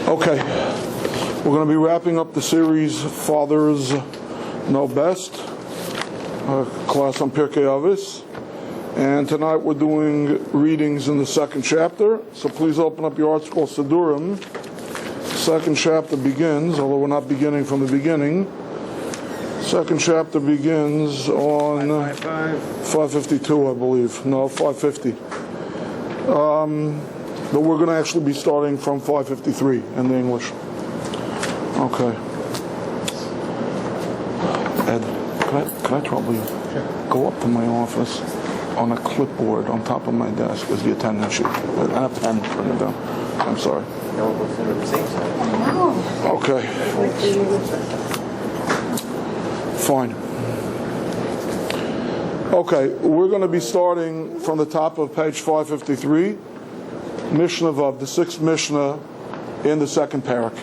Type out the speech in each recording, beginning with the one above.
Okay, we're going to be wrapping up the series Fathers Know Best, class on Pirkei Avos, and tonight we're doing readings in the second chapter, so please open up your article Sidurim. Second chapter begins, although we're not beginning from the beginning. Second chapter begins on 552, I believe. No, 550. But we're going to actually be starting from 553 in the English. Okay. Ed, can I trouble you? Sure. Go up to my office on a clipboard on top of my desk is the attendance sheet. I have a pen for it down. I'm sorry. Okay. Fine. Okay, we're going to be starting from the top of page 553. Mishnah Vav, the sixth Mishnah in the second parak.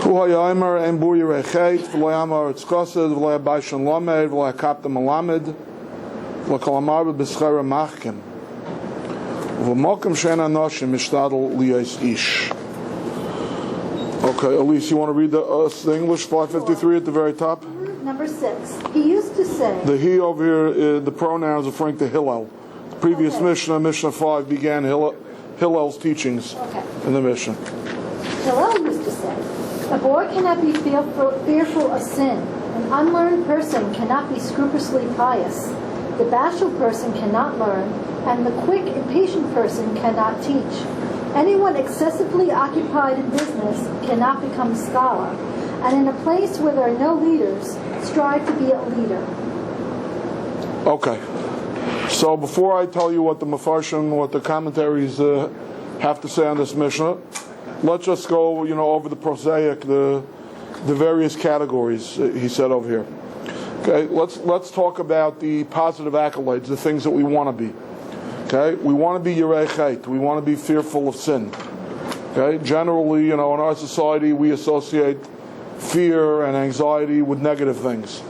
Hu hayaymar ein bur yirechet v'lo yamar etz chased v'lo yabayshan lamed v'lo yakaptem alamed v'lo kalamar b'schera machkim v'mokem she'en anoshim mishtadel liyos ish. Okay, Elise, you want to read the English 553 at the very top? Number 6. He used to say... The he over here, the pronouns referring to Hillel. The previous Mishnah 5, began Hillel's teachings in the Mishnah. Hillel used to say, a boy cannot be fearful of sin. An unlearned person cannot be scrupulously pious. The bashful person cannot learn, and the quick, impatient person cannot teach. Anyone excessively occupied in business cannot become a scholar, and in a place where there are no leaders, strive to be a leader. Okay. So before I tell you what the Mefarshim, what the commentaries have to say on this Mishnah, let's just go, over the prosaic, the various categories he said over here. Okay, let's talk about the positive accolades, the things that we want to be. Okay, we want to be yirei chet. We want to be fearful of sin. Okay, generally, in our society, we associate fear and anxiety with negative things.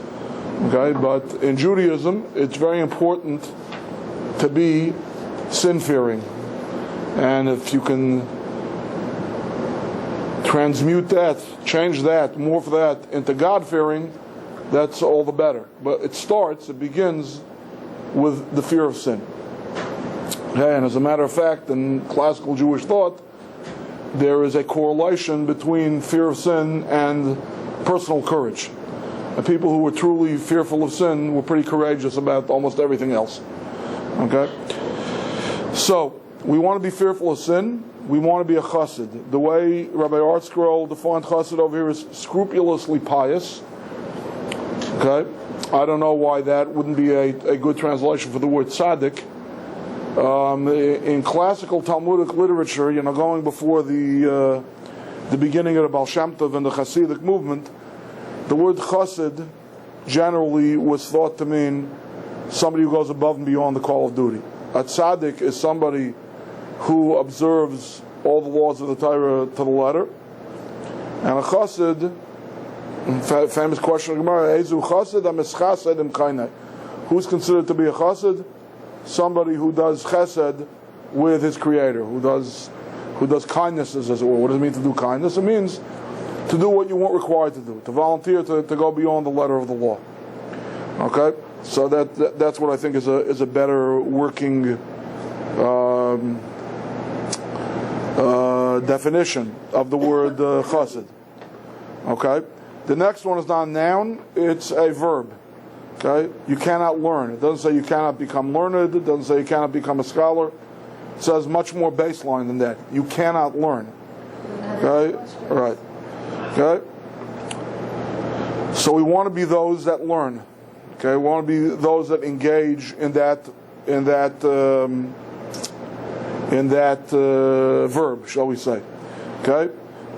Okay, but in Judaism, it's very important to be sin-fearing, and if you can transmute that, change that, morph that into God-fearing, that's all the better. But it begins with the fear of sin. Okay, and as a matter of fact, in classical Jewish thought, there is a correlation between fear of sin and personal courage. And people who were truly fearful of sin were pretty courageous about almost everything else. Okay? So, we want to be fearful of sin. We want to be a chassid. The way Rabbi Artscroll defined chassid over here is scrupulously pious. Okay? I don't know why that wouldn't be a good translation for the word tzaddik. In classical Talmudic literature, going before the beginning of the Baal Shem Tov and the Hasidic movement, the word chassid generally was thought to mean somebody who goes above and beyond the call of duty. A tzaddik is somebody who observes all the laws of the Torah to the letter, and a chassid, famous question of Gemara, Ezu chassid amis chassid im kainai. Who's considered to be a chassid? Somebody who does chesed with his creator, who does kindnesses, as it were. What does it mean to do kindness? It means to do what you weren't required to do, to volunteer to go beyond the letter of the law. Okay, so that's what I think is a better working definition of the word chesed. Okay, the next one is not a noun; it's a verb. Okay, you cannot learn. It doesn't say you cannot become learned. It doesn't say you cannot become a scholar. It says much more baseline than that. You cannot learn. Okay, all right. Okay. So we want to be those that learn. Okay, we want to be those that engage in that verb, shall we say? Okay.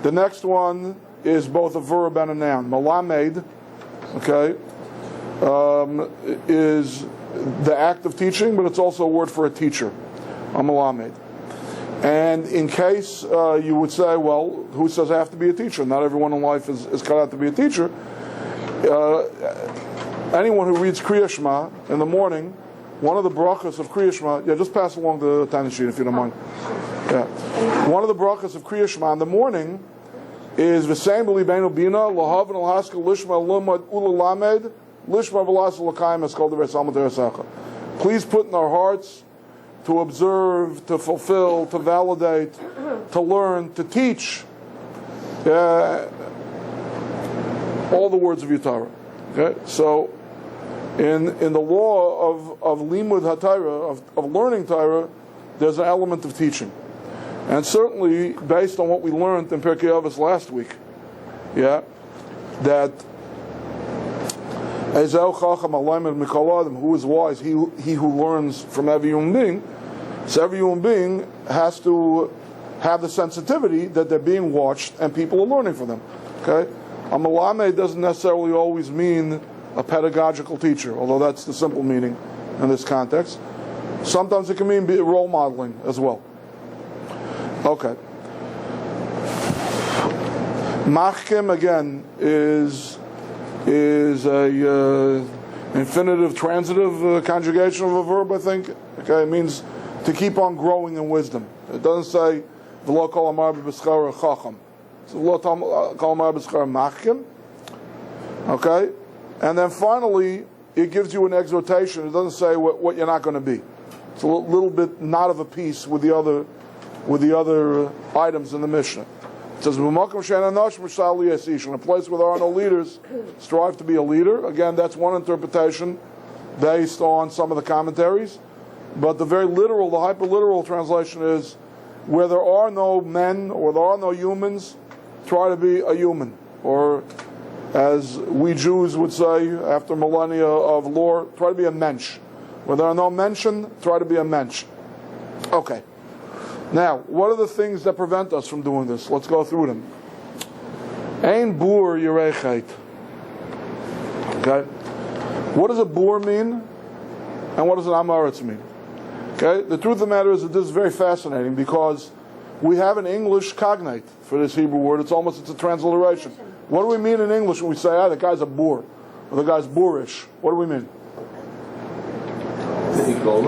The next one is both a verb and a noun. Malamed. Okay. Is the act of teaching, but it's also a word for a teacher, a malamed. And in case you would say, well, who says I have to be a teacher? Not everyone in life is cut out to be a teacher. Anyone who reads Kriya Shema in the morning one of the brachas of Kriya Shema, just pass along the tiny sheet if you don't mind. Yeah. One of the brachas of Kriya Shema in the morning is V'sein b'libeinu bina, lahav al haskell lishma lumad ulalamed, lishma v'las l'kayim eskol devei salma teresecha. Please put in our hearts to observe, to fulfill, to validate, to learn, to teach all the words of your Torah. Okay? So, in the law of limud haTorah, of learning Torah, there's an element of teaching. And certainly, based on what we learned in Pirkei Avos last week, that Ezel Chacham Alayim Mikol Adam, who is wise, he who learns from every human being. So every human being has to have the sensitivity that they're being watched and people are learning from them. Okay, a malame doesn't necessarily always mean a pedagogical teacher, although that's the simple meaning in this context. Sometimes it can mean role modeling as well. Okay. Machkim again is a infinitive transitive conjugation of a verb, I think. Okay, it means to keep on growing in wisdom. It doesn't say v'lo kol amar b'schar chacham. It's v'lo kol amar b'schar machkim. Okay, and then finally it gives you an exhortation. It doesn't say what you're not going to be. It's a little bit not of a piece with the other items in the Mishnah. It says, in a place where there are no leaders, strive to be a leader. Again, that's one interpretation based on some of the commentaries. But the very literal, the hyperliteral translation is, where there are no men or there are no humans, try to be a human. Or, as we Jews would say after millennia of lore, try to be a mensch. Where there are no mention, try to be a mensch. Okay. Now, what are the things that prevent us from doing this? Let's go through them. Ein bur yirei chet. Okay? What does a bur mean? And what does an amaretz mean? Okay? The truth of the matter is that this is very fascinating because we have an English cognate for this Hebrew word. It's a transliteration. What do we mean in English when we say, the guy's a bur, or the guy's boorish? What do we mean? Well,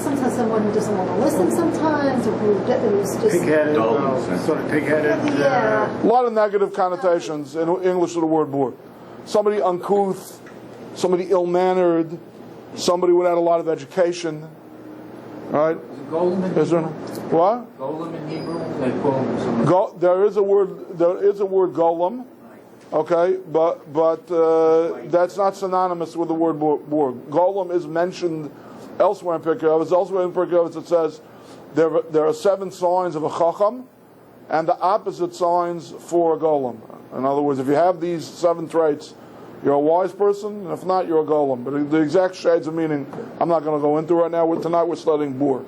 sometimes someone who doesn't want to listen sometimes, or who's just pig-headed, sort of pig-headed. Yeah. A lot of negative connotations in English of the word bur. Somebody uncouth, somebody ill-mannered, somebody without a lot of education. Right? Is it golem in Hebrew? What? Golem in Hebrew? They call him something. There is a word golem. Okay, but that's not synonymous with the word bur. Golem is mentioned elsewhere in Pirkei Avos. Elsewhere in Pirkei Avos it says there are 7 signs of a chacham and the opposite signs for a golem. In other words, if you have these 7 traits, you're a wise person, and if not, you're a golem. But the exact shades of meaning I'm not going to go into right now. Tonight we're studying bur.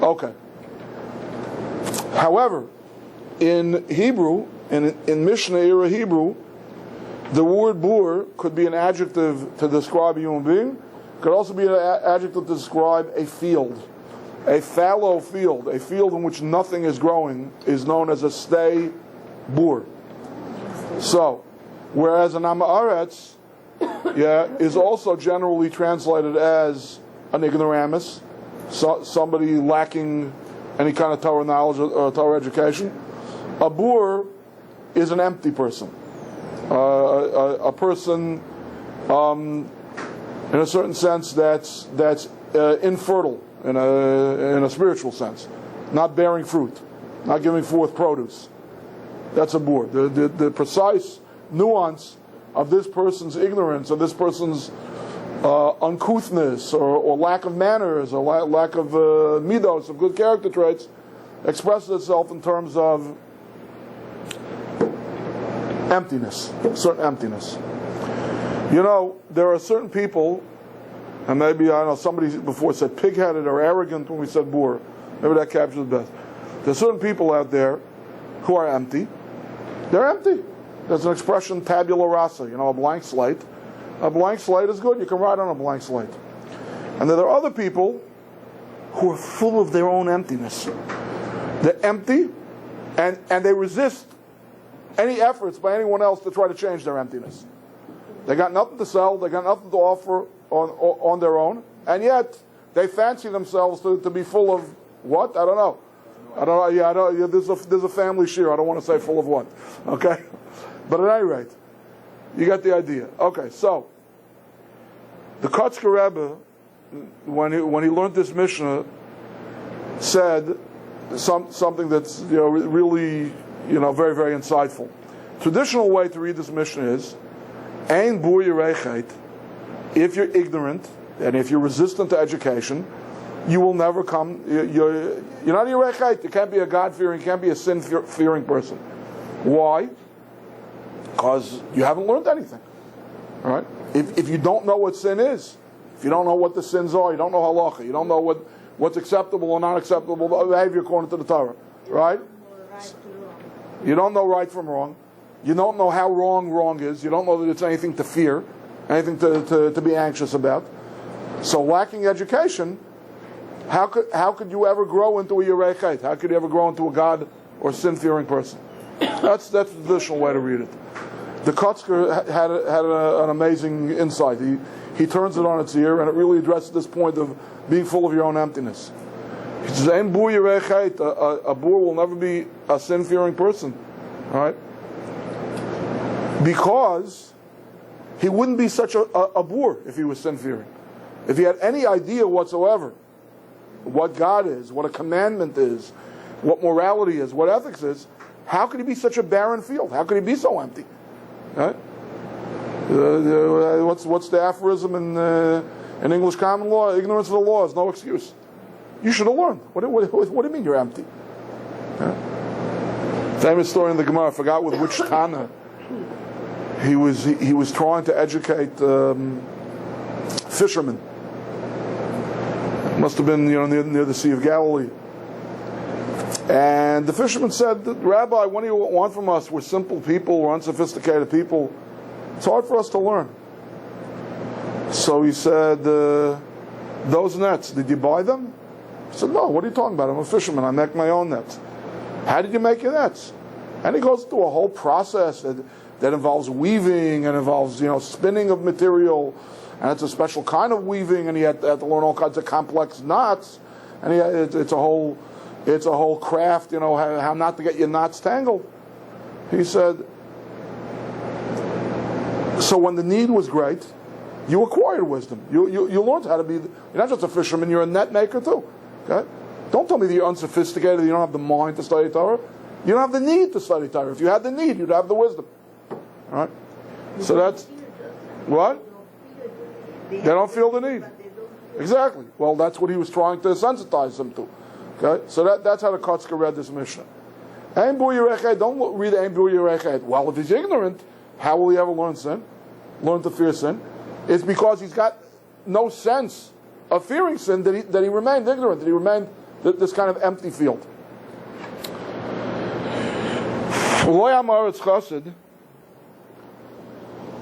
Okay. However, in Hebrew, in Mishnah era Hebrew, the word bur could be an adjective to describe a human being. Could also be an adjective to describe a field. A fallow field, a field in which nothing is growing, is known as a stay bur. So, whereas an amaretz, is also generally translated as an ignoramus, somebody lacking any kind of Torah knowledge or Torah education. A bur is an empty person, a person, in a certain sense, that's infertile in a spiritual sense, not bearing fruit, not giving forth produce. That's a bur. The precise nuance of this person's ignorance, or this person's uncouthness, or lack of manners, or lack of midos, of good character traits, expresses itself in terms of emptiness, certain emptiness. There are certain people, and maybe I know somebody before said pig-headed or arrogant when we said bur. Maybe that captures it best. There are certain people out there who are empty. They're empty. There's an expression, tabula rasa, a blank slate. A blank slate is good. You can write on a blank slate. And then there are other people who are full of their own emptiness. They're empty, and they resist any efforts by anyone else to try to change their emptiness. They got nothing to sell. They got nothing to offer on their own. and yet they fancy themselves to be full of what? I don't know. Yeah, there's a family share. I don't want to say full of what. Okay, but at any rate, you get the idea. Okay, so the Kotzker Rebbe, when he learned this Mishnah, said something that's really very, very insightful. Traditional way to read this Mishnah is Ein bur yirechet. If you're ignorant and if you're resistant to education, you will never come. You're not a yirechet. You can't be a God-fearing, you can't be a sin-fearing person. Why? Because you haven't learned anything. All right? If you don't know what sin is, if you don't know what the sins are, you don't know halacha, you don't know what's acceptable or not acceptable behavior according to the Torah, right? You don't know right from wrong. You don't know how wrong is. You don't know that it's anything to fear, anything to be anxious about. So lacking education, how could you ever grow into a yirechet? How could you ever grow into a God or sin-fearing person? That's the traditional way to read it. The Kotzker had an amazing insight. He turns it on its ear, and it really addresses this point of being full of your own emptiness. He says, "Ein bur yirechet." A bur will never be a sin-fearing person, all right? Because he wouldn't be such a bur if he was sin-fearing. If he had any idea whatsoever what God is, what a commandment is, what morality is, what ethics is, how could he be such a barren field? How could he be so empty? Right? What's the aphorism in English common law? Ignorance of the law is no excuse. You should have learned. What do you mean you're empty? Famous story in the Gemara. I forgot with which Tana he was trying to educate fishermen. Must have been near the Sea of Galilee. And the fisherman said, "Rabbi, what do you want from us? We're simple people, we're unsophisticated people. It's hard for us to learn." So he said, "Those nets, did you buy them?" He said, "No, what are you talking about? I'm a fisherman, I make my own nets." "How did you make your nets?" And he goes through a whole process that involves weaving and involves spinning of material, and it's a special kind of weaving, and he had to learn all kinds of complex knots, and it's a whole craft, how not to get your knots tangled. He said, so when the need was great, you acquired wisdom. You learned how to be. You're not just a fisherman; you're a net maker too. Okay? Don't tell me that you're unsophisticated. That you don't have the mind to study Torah. You don't have the need to study Torah. If you had the need, you'd have the wisdom. All right. So that's what. They don't feel the need. Exactly. Well, that's what he was trying to sensitize them to. Okay? So that's how the Kotzker read this Mishnah. Ein bur yirechet, don't read Ein bur yirechet. Well, if he's ignorant, how will he ever learn sin? Learn to fear sin? It's because he's got no sense of fearing sin that he remained ignorant, that he remained this kind of empty field.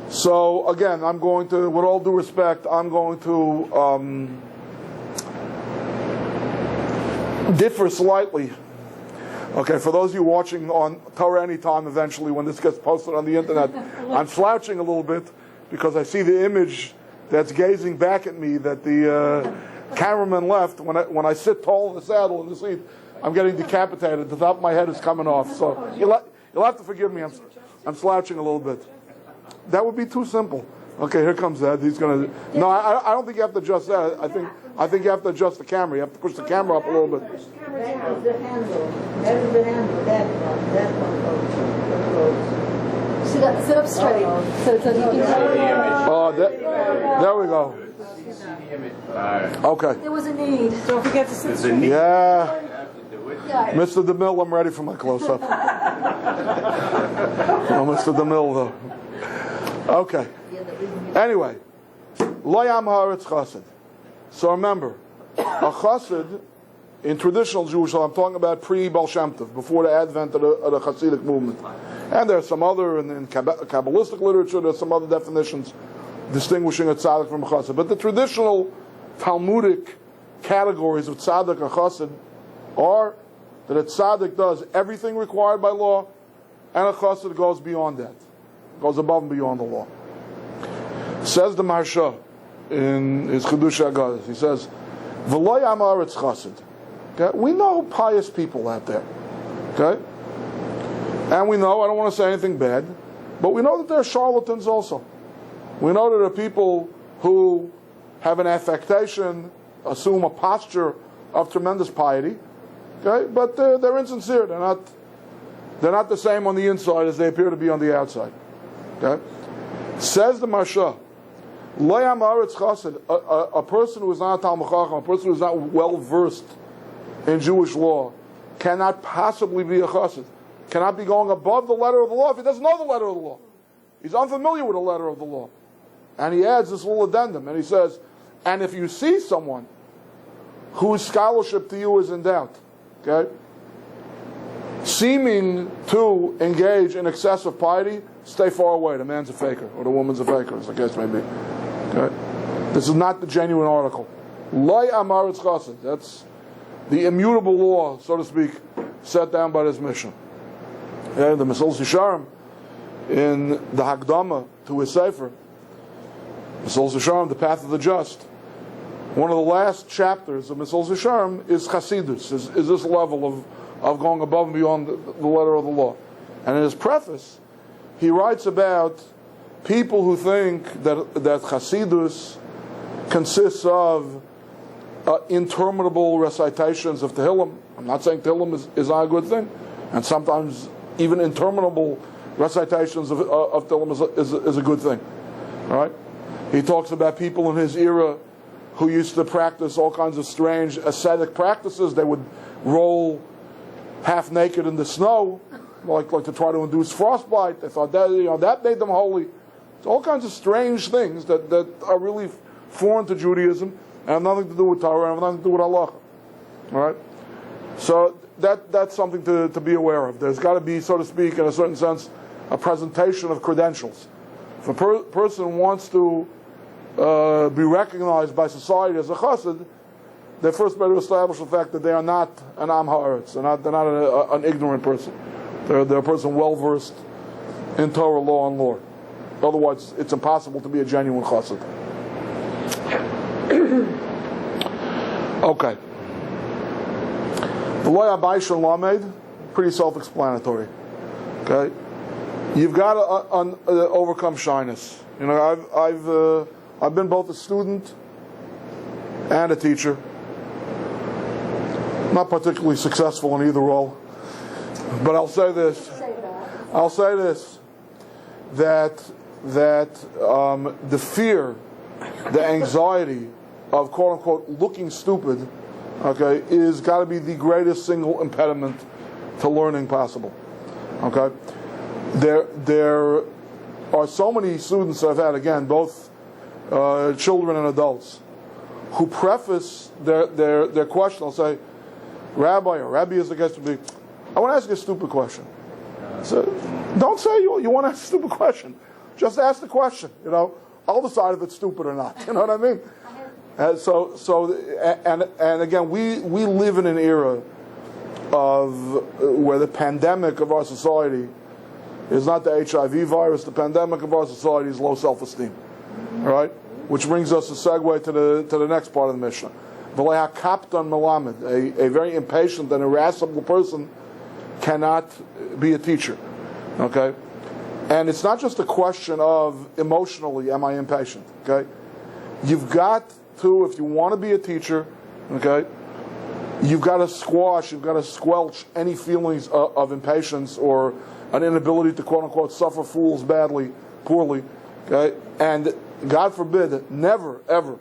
So again, I'm going to, with all due respect, I'm going to differ slightly. Okay, for those of you watching on Torah Anytime, eventually when this gets posted on the internet, I'm slouching a little bit because I see the image that's gazing back at me that the cameraman left. When I sit tall in the saddle in the seat, I'm getting decapitated. The top of my head is coming off. So you'll have to forgive me. I'm slouching a little bit. That would be too simple. Okay, here comes Ed. He's going to. No, I don't think you have to adjust that. I think you have to adjust the camera. You have to push the camera up a little bit. That is the handle. That is the handle. That one goes. Sit up straight. So you can. Oh, there we go. Okay. There was a need. Don't forget to sit straight. Yeah. Yeah. Mr. DeMille, I'm ready for my close-up. Oh, Mr. DeMille, though. Okay. Anyway, Lo Yam Haaretz Chassid. So remember, a Chassid in traditional Jewish law, I'm talking about pre-Baal Shem Tov, before the advent of the Hasidic movement. And there's some other, in Kabbalistic literature, there's some other definitions distinguishing a tzaddik from a Chassid. But the traditional Talmudic categories of tzaddik or Chassid are that a tzaddik does everything required by law, and a Chassid goes beyond that, goes above and beyond the law. Says the Maharsha, in his Chidush HaGadas. He says, "V'lo yamar etz chassid." Okay, we know pious people out there. Okay, and we know, I don't want to say anything bad, but we know that there are charlatans also. We know that there are people who have an affectation, assume a posture of tremendous piety, okay, but they're insincere. They're not the same on the inside as they appear to be on the outside. Okay, says the Marsha, Lo yamar etz chassid, a person who is not a Talmud Chacham, a person who is not well versed in Jewish law, cannot possibly be a chassid. Cannot be going above the letter of the law if he doesn't know the letter of the law. He's unfamiliar with the letter of the law. And he adds this little addendum, and he says, and if you see someone whose scholarship to you is in doubt, okay, seeming to engage in excessive piety, stay far away. The man's a faker, or the woman's a faker, as the case may be. Okay? This is not the genuine article. Lo yamar etz chassid. That's the immutable law, so to speak, set down by this mission. Yeah, the Mesillas Yesharim, in the Hakdama to his Sefer, Mesillas Yesharim, the Path of the Just, one of the last chapters of Mesillas Yesharim is Chasidus, is this level of going above and beyond the letter of the law. And in his preface, he writes about people who think that Chasidus consists of interminable recitations of Tehillim. I'm not saying Tehillim is not a good thing, and sometimes even interminable recitations of Tehillim is a good thing. All right? He talks about people in his era who used to practice all kinds of strange ascetic practices. They would roll half naked in the snow, like to try to induce frostbite. They thought that made them holy. It's all kinds of strange things that are really foreign to Judaism and have nothing to do with Torah and have nothing to do with Allah. All right? So that's something to be aware of. There's got to be, so to speak, in a certain sense, a presentation of credentials. If a person wants to be recognized by society as a chassid, they first better establish the fact that they are not an am ha'aretz. They're not an ignorant person. They're a person well versed in Torah, law, and lore. Otherwise, it's impossible to be a genuine chassid. Okay. The Lo Yabayshon Lamed, pretty self-explanatory. Okay, you've got to overcome shyness. You know, I've been both a student and a teacher. Not particularly successful in either role, but I'll say this. That the fear, the anxiety of quote unquote looking stupid, okay, is got to be the greatest single impediment to learning possible. Okay, there are so many students I've had, again, both children and adults, who preface their question. They'll say, "Rabbi," or Rabbi is the case to be, "I want to ask you a stupid question." So don't say you want to ask a stupid question. Just ask the question. You know, I'll decide if it's stupid or not. You know what I mean? And again, we live in an era of where the pandemic of our society is not the HIV virus. The pandemic of our society is low self-esteem. All right, which brings us a segue to the next part of the Mishnah. Kaptan Melamed, a very impatient and irascible person cannot be a teacher. Okay, and it's not just a question of emotionally, am I impatient? Okay, you've got to, if you want to be a teacher, okay, you've got to squelch any feelings of impatience or an inability to quote unquote suffer fools poorly, okay, and God forbid, never ever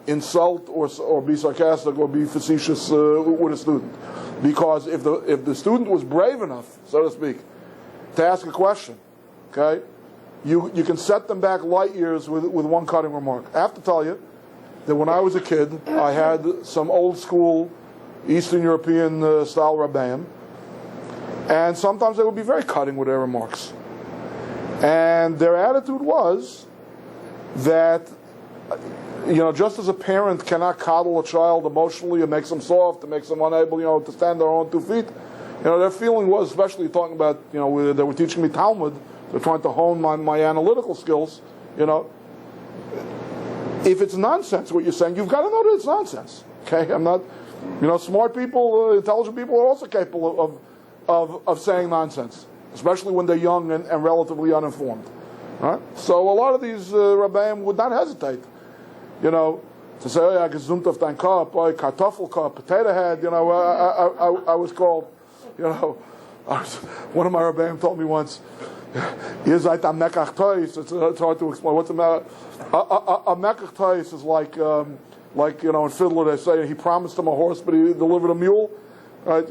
insult or be sarcastic or be facetious with a student, because if the student was brave enough, so to speak, to ask a question, okay, you can set them back light years with one cutting remark. I have to tell you that when I was a kid, I had some old school Eastern European style Rabbeim, and sometimes they would be very cutting with their remarks. And their attitude was that, you know, just as a parent cannot coddle a child emotionally and makes them soft and makes them unable, you know, to stand on their own 2 feet, you know, their feeling was, especially talking about, you know, they were teaching me Talmud, they're trying to hone my analytical skills, you know, If it's nonsense, what you're saying, you've got to know that it's nonsense. Okay, I'm not, smart people, intelligent people are also capable of saying nonsense, especially when they're young and relatively uninformed. All right? So a lot of these Rabbeim would not hesitate, to say, oh, ja, gesund auf dein Kopf, oh, Kartoffelkopf, potato head, I was called, one of my Rabbeim told me once, it's hard to explain. What's a mekach tois is like in Fiddler they say he promised him a horse but he delivered a mule, right?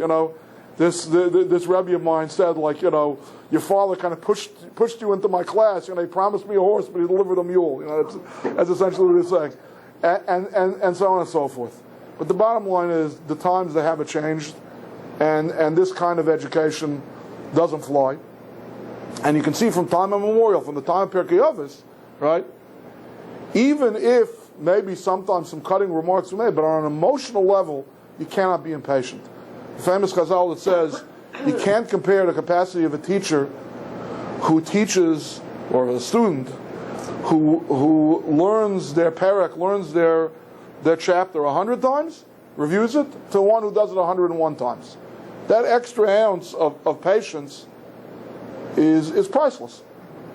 This Rebbe of mine said your father kind of pushed you into my class. He promised me a horse but he delivered a mule. That's essentially what he's saying, and so on and so forth. But the bottom line is the times they haven't changed, and this kind of education doesn't fly. And you can see from time immemorial, from the time of Pirkei Avos, right? Even if maybe sometimes some cutting remarks are made, but on an emotional level, you cannot be impatient. The famous Chazal that says you can't compare the capacity of a teacher who teaches, or a student who learns their parak, learns their chapter 100 times, reviews it, to one who does it 101 times. That extra ounce of patience is priceless.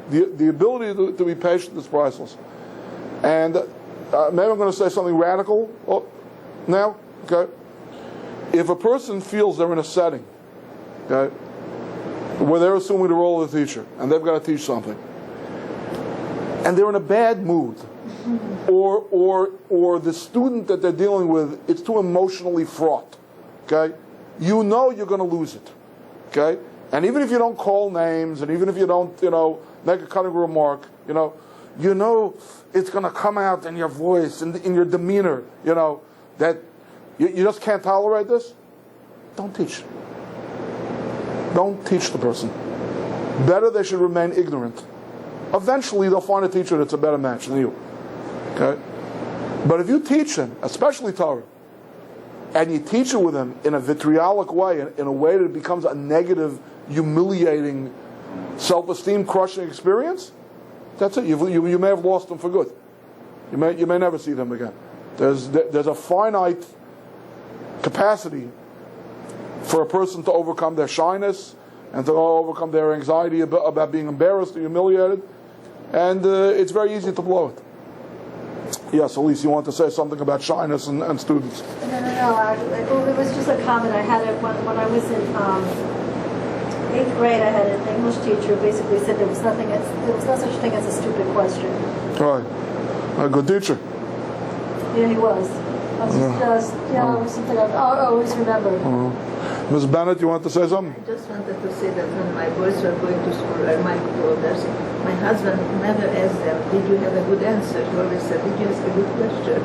The ability to be patient is priceless. And maybe I'm going to say something radical now. Okay, if a person feels they're in a setting, okay, where they're assuming the role of the teacher and they've got to teach something, and they're in a bad mood, or the student that they're dealing with, it's too emotionally fraught. Okay, you're going to lose it. Okay. And even if you don't call names, and even if you don't, make a cutting remark, it's going to come out in your voice, in your demeanor, that you just can't tolerate this. Don't teach. Don't teach the person. Better they should remain ignorant. Eventually they'll find a teacher that's a better match than you. Okay? But if you teach them, especially Torah, and you teach it with them in a vitriolic way, in a way that it becomes a negative, humiliating, self-esteem crushing experience, that's it. You may have lost them for good. You may never see them again. There's a finite capacity for a person to overcome their shyness and to overcome their anxiety about being embarrassed or humiliated, and it's very easy to blow it. Yes, Elise, you want to say something about shyness and students? No. It was just a comment I had when I was in 8th grade. I had an English teacher who basically said there was no such thing as a stupid question. Right, a good teacher. Yeah, he was. Something I always remember. Ms. Bennett, you want to say something? I just wanted to say that when my boys were going to school, I reminded others, my husband never asked them, did you have a good answer? He always said, did you ask a good question?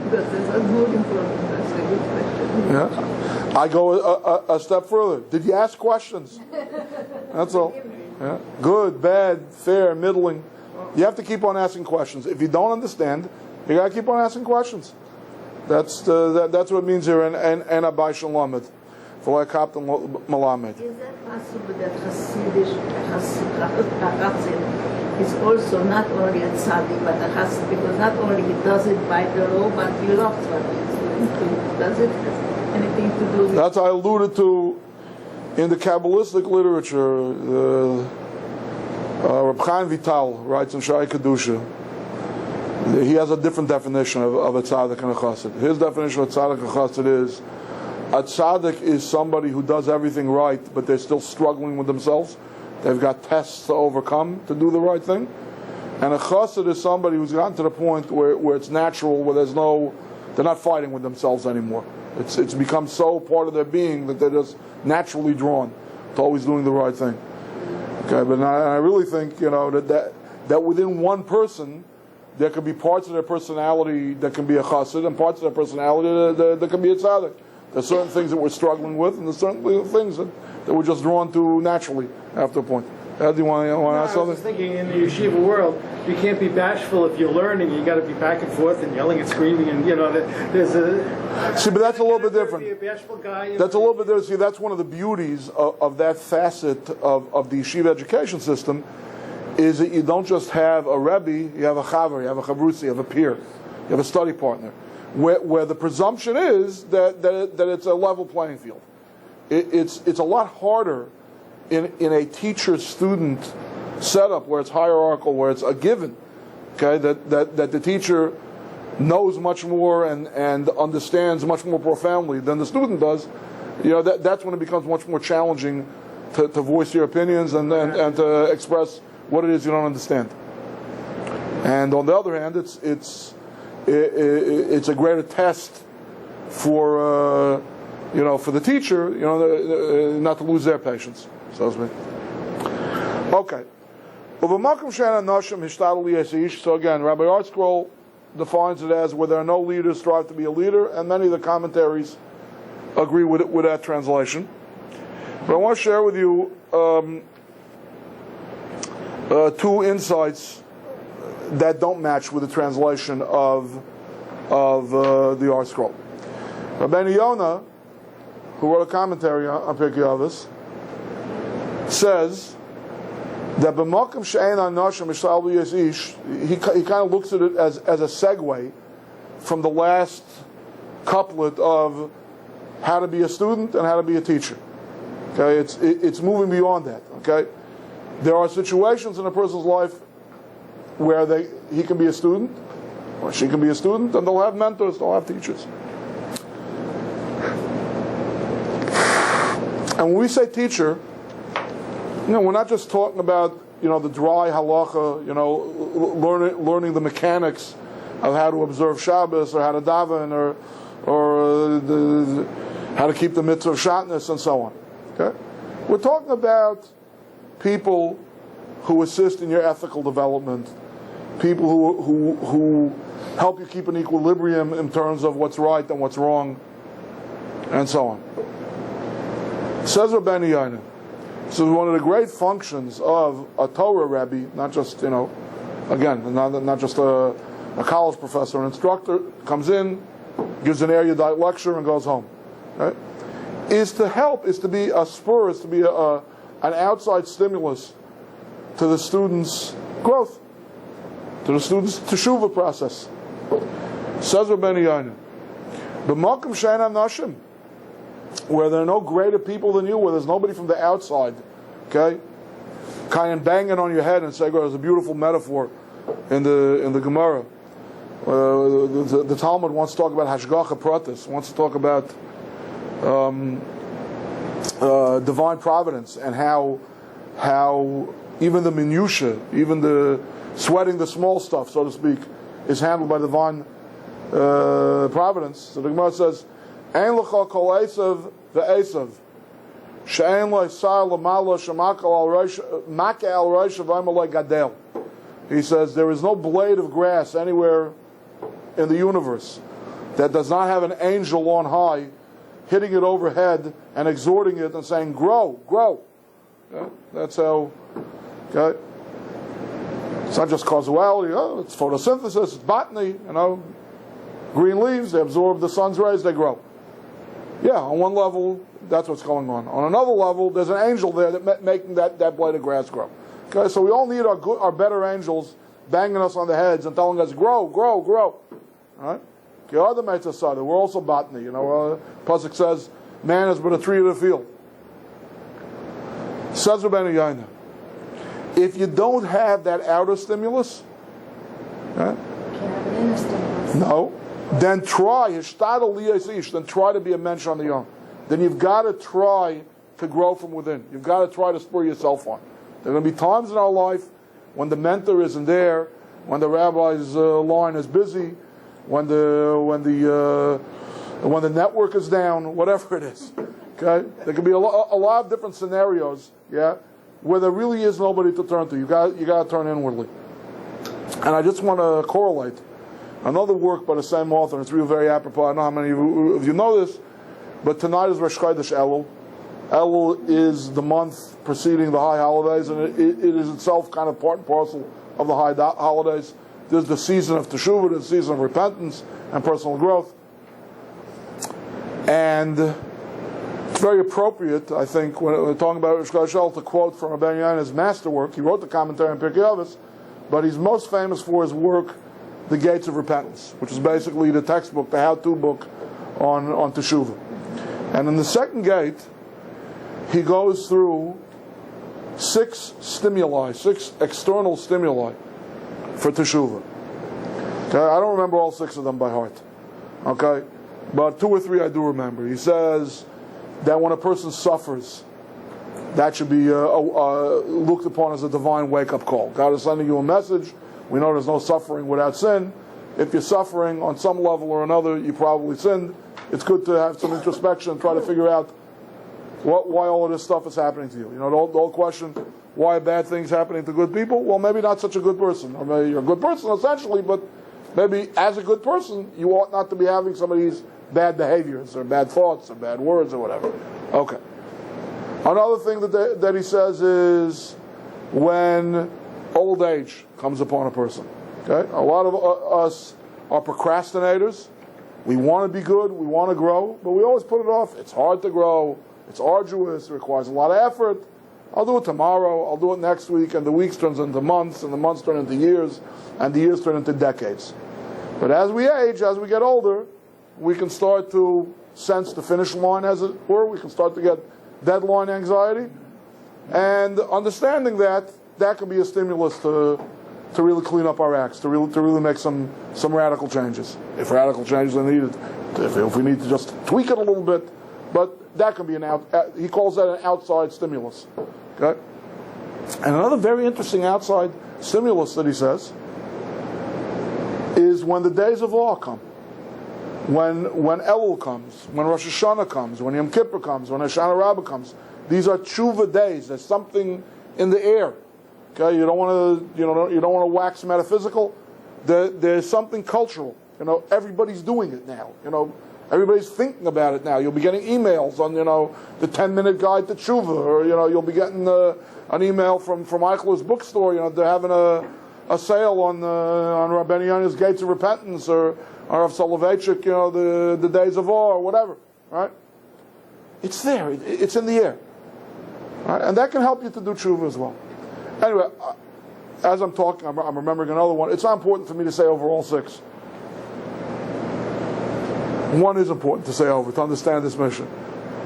Because that's more important to ask a good question. Yeah. I go a step further. Did you ask questions? That's all. Yeah. Good, bad, fair, middling. You have to keep on asking questions. If you don't understand, you got to keep on asking questions. That's what it means here in Abai Shalamed. For like Captain Malamed. Is that possible that Hasidic is also not only a tzaddik but a Hasid, because not only he does it by the law, but he loves what he's doing too. Does it have anything to do with? That's I alluded to in the Kabbalistic literature. Reb Chaim Vital writes in Shai Kedusha. He has a different definition of a tzaddik and a chassid. His definition of tzaddik and a chassid is a tzaddik is somebody who does everything right, but they're still struggling with themselves. They've got tests to overcome to do the right thing. And a chassid is somebody who's gotten to the point where it's natural, where they're not fighting with themselves anymore. It's become so part of their being that they're just naturally drawn to always doing the right thing. Okay, but I really think that within one person there could be parts of their personality that can be a chassid, and parts of their personality that can be a tzaddik. There's certain things that we're struggling with, and there's certain things that we're just drawn to naturally after a point. Ed, do you want to ask something? I was thinking in the yeshiva world, you can't be bashful if you're learning. You got to be back and forth and yelling and screaming, and there's a. See, but that's a little bit different. Be a bashful guy. That's a little bit different. See, that's one of the beauties of that facet of the yeshiva education system, is that you don't just have a Rebbe, you have a Chaver, you have a Chavrusi, you have a peer, you have a study partner, where the presumption is that it's a level playing field. It's a lot harder in a teacher-student setup where it's hierarchical, where it's a given, okay, that the teacher knows much more and understands much more profoundly than the student does. That's when it becomes much more challenging to voice your opinions and to express what it is you don't understand. And on the other hand, it's a greater test for for the teacher, not to lose their patience, so to speak. Okay. So again, Rabbi Artscroll defines it as where there are no leaders, strive to be a leader, and many of the commentaries agree with that translation. But I want to share with you two insights that don't match with the translation of the Artscroll. Rabbi Yonah, who wrote a commentary on Pirkei Avos, says that b'makom she'ein ha'nashim mishtal v'yesish, he kind of looks at it as a segue from the last couplet of how to be a student and how to be a teacher. Okay, it's moving beyond that. Okay, there are situations in a person's life where he can be a student or she can be a student, and they'll have mentors, they'll have teachers. And when we say teacher, we're not just talking about the dry halacha, learning the mechanics of how to observe Shabbos or how to daven or how to keep the mitzvah of shatnez and so on. Okay, we're talking about people who assist in your ethical development, people who help you keep an equilibrium in terms of what's right and what's wrong, and so on. Says Rabbi Yonah. So one of the great functions of a Torah Rabbi, not just not just a college professor, an instructor comes in, gives an erudite lecture, and goes home, right? Is to help, is to be a spur, is to be an outside stimulus to the students' growth, to the students' teshuvah process. Says Rabbi Yonah, b'makom she'ein ha'nashim, where there are no greater people than you, where there's nobody from the outside, okay, kind of banging on your head and saying, there's a beautiful metaphor in the Gemara. The Talmud wants to talk about hashgacha pratis, wants to talk about divine providence, and how even the minutiae, even the sweating the small stuff, so to speak, is handled by divine providence. So the Gemara says, Ein lecha kol esav ve'esav, she'ein lo yisar l'mala she'maka al rosh v'ayma lo gadel. He says, there is no blade of grass anywhere in the universe that does not have an angel on high hitting it overhead and exhorting it and saying, grow, grow. Okay? That's how, okay? It's not just causality, it's photosynthesis, it's botany, green leaves, they absorb the sun's rays, they grow. Yeah, on one level, that's what's going on. On another level, there's an angel there that making that blade of grass grow. Okay, so we all need our better angels banging us on the heads and telling us, grow, grow, grow. All right? We're also botany. Pasuk says, man is but a tree of the field. Says Rabbi Yonah, if you don't have that outer stimulus, Can't have an inner stimulus. no, then try to be a mensch on the young. Then you've got to try to grow from within. You've got to try to spur yourself on. There are going to be times in our life when the mentor isn't there, when the rabbi's line is busy, when the network is down, whatever it is. Okay, there can be a lot of different scenarios. Yeah, where there really is nobody to turn to. You got to turn inwardly. And I just want to correlate another work by the same author. It's really very apropos. I don't know how many of you know this, but tonight is Rosh Chodesh Elul. Elul is the month preceding the high holidays, and it is itself kind of part and parcel of the high holidays. There's the season of teshuvah, the season of repentance and personal growth. And It's very appropriate, I think, when we're talking about Rosh Hashanah, to quote from Rabbi Yonah's masterwork. He wrote the commentary on Pirkei Avos, but he's most famous for his work, The Gates of Repentance, which is basically the textbook, the how-to book on Teshuvah. And in the second gate, he goes through 6 external stimuli for Teshuvah. Okay, I don't remember all 6 of them by heart. Okay, but 2 or 3 I do remember. He says that when a person suffers, that should be looked upon as a divine wake-up call. God is sending you a message. We know there's no suffering without sin. If you're suffering on some level or another, you probably sinned. It's good to have some introspection and try to figure out why all of this stuff is happening to you. You know, the whole question, why are bad things happening to good people? Well, maybe not such a good person. Or maybe you're a good person, essentially, but maybe as a good person, you ought not to be having some of these bad behaviors or bad thoughts or bad words or whatever. Okay. Another thing that he says is when old age comes upon a person. Okay? A lot of us are procrastinators. We want to be good, we want to grow, but we always put it off. It's hard to grow, it's arduous, it requires a lot of effort. I'll do it tomorrow, I'll do it next week, and the weeks turns into months, and the months turn into years, and the years turn into decades. But as we age, as we get older, we can start to sense the finish line, as it were. We can start to get deadline anxiety. And understanding that can be a stimulus to really clean up our acts, to really make some radical changes. If radical changes are needed, if we need to just tweak it a little bit, but that can be he calls that an outside stimulus. Okay? And another very interesting outside stimulus that he says is when the days of awe come. When Elul comes, when Rosh Hashanah comes, when Yom Kippur comes, when Hoshana Rabbah comes. These are tshuva days. There's something in the air. Okay, you don't want to wax metaphysical. There's something cultural. You know, everybody's doing it now. You know, everybody's thinking about it now. You'll be getting emails on the 10-minute guide to tshuva, or you'll be getting an email from Eichler's bookstore. They're having a sale on Rabbi Yonah's Gates of Repentance, or of Soloveitchik, the Days of Awe, or whatever. Right? It's there. It's in the air. Right? And that can help you to do tshuva as well. Anyway, as I'm talking, I'm remembering another one. It's not important for me to say over all 6. One is important to say over, to understand this mission.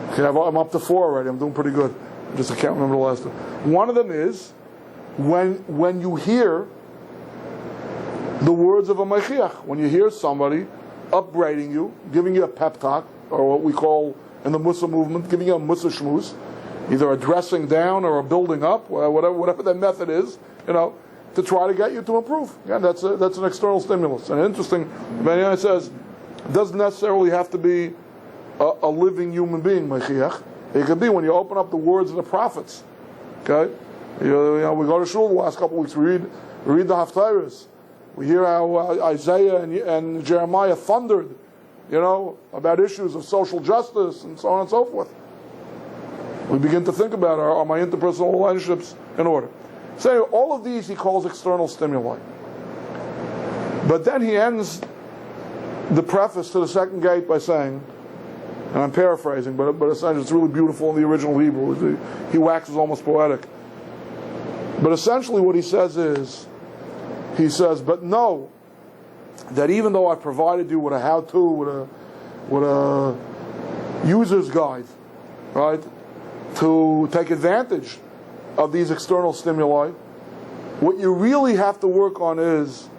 Okay, I'm up to 4 already. I'm doing pretty good. I can't remember the last one. One of them is when you hear the words of a Mashiach, when you hear somebody upbraiding you, giving you a pep talk, or what we call in the Musa movement, giving you a Musa shmuz, either a dressing down or a building up, whatever that method is, to try to get you to improve. Again, that's an external stimulus. And interesting, Rabbi says, it doesn't necessarily have to be a living human being, Mashiach. It could be when you open up the words of the prophets. Okay, we go to shul the last couple of weeks. We read the Haftarahs. We hear how Isaiah and Jeremiah thundered, about issues of social justice and so on and so forth. We begin to think about are my interpersonal relationships in order. So all of these he calls external stimuli. But then he ends the preface to the second gate by saying, and I'm paraphrasing, but essentially it's really beautiful in the original Hebrew. He waxes almost poetic. But essentially what he says is, but know that even though I provided you with a how-to, with a user's guide, right, to take advantage of these external stimuli, what you really have to work on is,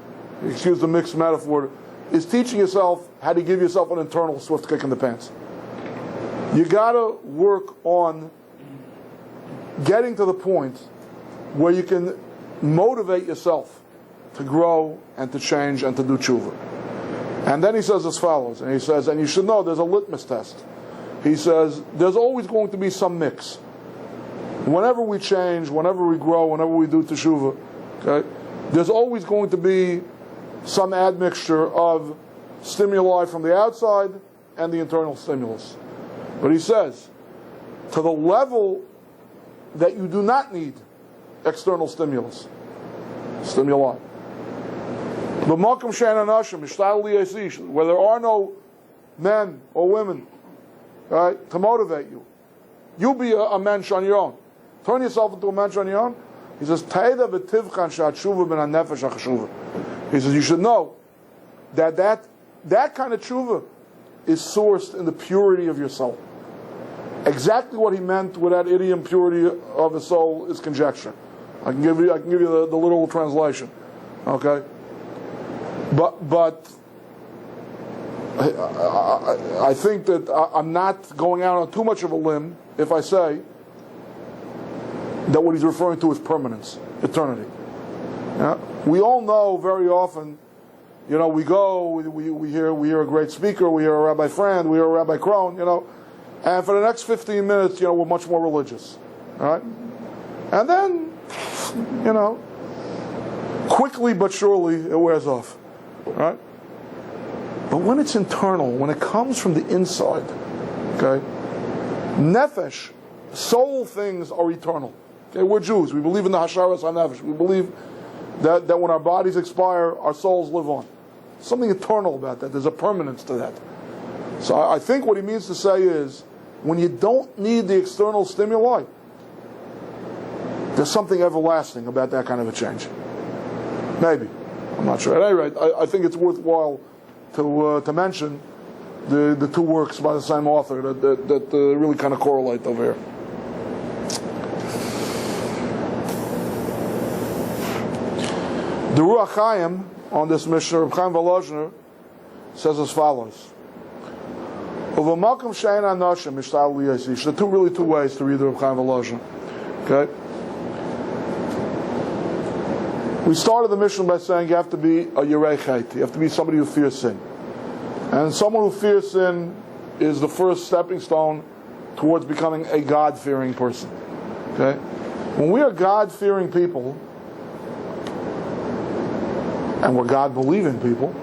excuse the mixed metaphor, is teaching yourself how to give yourself an internal swift kick in the pants. You got to work on getting to the point where you can motivate yourself to grow and to change and to do tshuva. And then he says as follows, and he says, and you should know there's a litmus test. He says, there's always going to be some mix. Whenever we change, whenever we grow, whenever we do teshuvah, okay, there's always going to be some admixture of stimuli from the outside and the internal stimulus. But he says, to the level that you do not need external stimuli. Where there are no men or women, right, to motivate you, You be a mensch on your own. Turn yourself into a mensch on your own. He says, Taida v'tivchan sha'atshuva ben ha'nefesh ha'chashuva. He says, you should know that kind of tshuva is sourced in the purity of your soul. Exactly what he meant with that idiom, purity of the soul, is conjecture. I can give you the literal translation. Okay? But I think that I'm not going out on too much of a limb if I say that what he's referring to is permanence, eternity. Yeah? We all know very often, we go, we hear a great speaker, we hear a Rabbi friend, we hear a Rabbi crone, and for the next 15 minutes, we're much more religious. All right? And then, quickly but surely it wears off. Right? But when it's internal, when it comes from the inside, okay, nefesh, soul things are eternal. Okay, we're Jews. We believe in the hasharas hanefesh. We believe that when our bodies expire, our souls live on. Something eternal about that. There's a permanence to that. So I think what he means to say is, when you don't need the external stimuli, there's something everlasting about that kind of a change. Maybe. I'm not sure. At any rate, I think it's worthwhile to mention the two works by the same author that really kind of correlate over here. The Ruach Chaim on this Mishnah, Reb Chaim Volozhiner, says as follows. There are two ways to read the Reb Chaim Volozhiner. Okay? We started the Mishnah by saying you have to be a Yirei Chet. You have to be somebody who fears sin. And someone who fears sin is the first stepping stone towards becoming a God-fearing person. Okay? When we are God-fearing people, and we're God-believing people,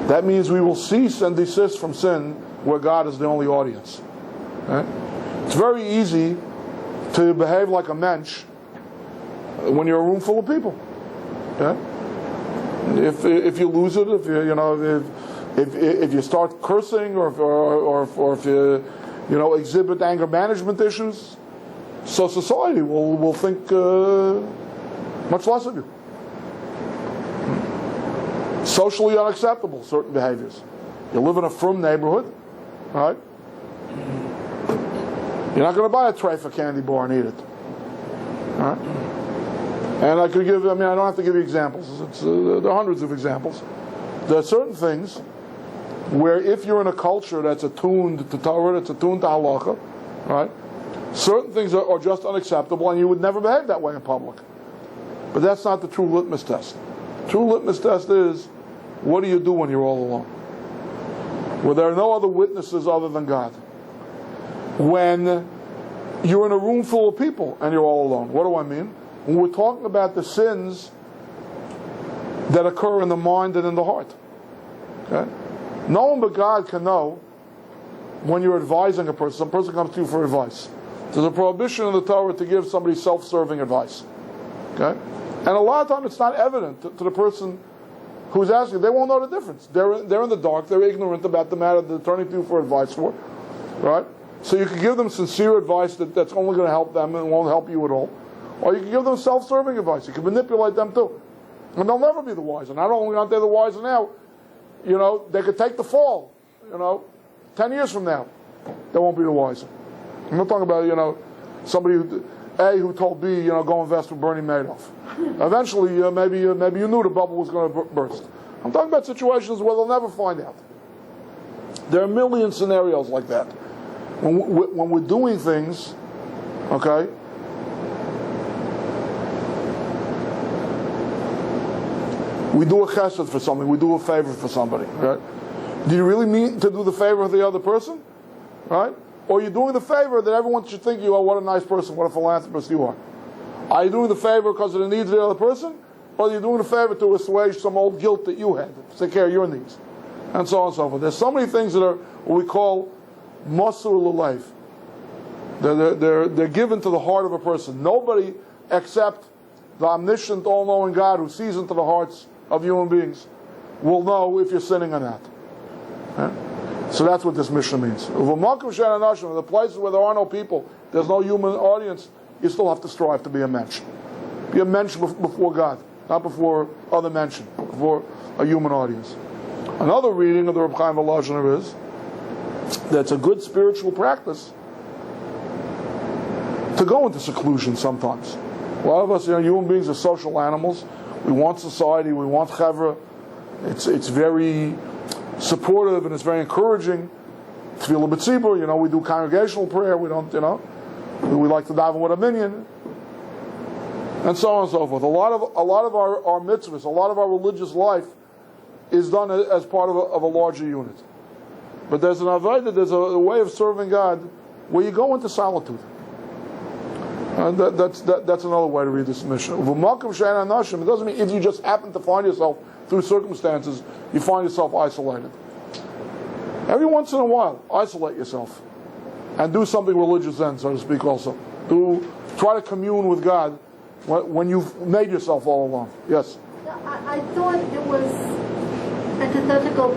that means we will cease and desist from sin where God is the only audience. Okay? It's very easy to behave like a mensch when you're a room full of people. Okay? If you lose it, if you start cursing or if you exhibit anger management issues, so society will think much less of you. Socially unacceptable, certain behaviors. You live in a frum neighborhood, right? You're not going to buy a tray for candy bar and eat it. All right? And I don't have to give you examples. There are hundreds of examples. There are certain things where if you're in a culture that's attuned to Torah, that's attuned to halacha, right? Certain things are just unacceptable and you would never behave that way in public. But that's not the true litmus test. True litmus test is, what do you do when you're all alone? Where there are no other witnesses other than God. When you're in a room full of people and you're all alone. What do I mean? When we're talking about the sins that occur in the mind and in the heart. Okay? No one but God can know when you're advising a person. Some person comes to you for advice. There's a prohibition in the Torah to give somebody self-serving advice. Okay? And a lot of times it's not evident to the person who's asking. They won't know the difference. They're in the dark. They're ignorant about the matter they're turning to you for advice for. Right? So you can give them sincere advice that's only going to help them and won't help you at all. Or you can give them self-serving advice. You can manipulate them too. And they'll never be the wiser. Not only aren't they the wiser now, they could take the fall. 10 years from now, they won't be the wiser. I'm not talking about, somebody who told B, go invest with Bernie Madoff. Eventually, maybe you knew the bubble was going to burst. I'm talking about situations where they'll never find out. There are a million scenarios like that. When we're doing things, okay, we do a chesed for something, we do a favor for somebody, right? Do you really mean to do the favor of the other person? Right? Or you're doing the favor that everyone should think you are, what a nice person, what a philanthropist you are. Are you doing the favor because of the needs of the other person? Or are you doing the favor to assuage some old guilt that you had, to take care of your needs? And so on and so forth. There's so many things that are what we call Masur l'lev. They're given to the heart of a person. Nobody except the omniscient, all-knowing God who sees into the hearts of human beings will know if you're sinning or not. So that's what this Mishnah means. The places where there are no people, there's no human audience, you still have to strive to be a mensch. Be a mensch before God, not before other menschen, before a human audience. Another reading of the Reb Chaim Volozhiner is that's a good spiritual practice to go into seclusion sometimes. A lot of us, human beings are social animals. We want society, we want chevra. It's very supportive and it's very encouraging. Tefillah b'tzibur, we do congregational prayer. We don't, we like to daven with a minyan, and so on and so forth. A lot of our mitzvahs, a lot of our religious life is done as part of a larger unit. But there's an avodah, there's a way of serving God where you go into solitude. And that's another way to read this Mishnah. It doesn't mean if you just happen to find yourself through circumstances, you find yourself isolated. Every once in a while, isolate yourself and do something religious then, so to speak. Also, try to commune with God when you've made yourself all alone. Yes. I thought it was antithetical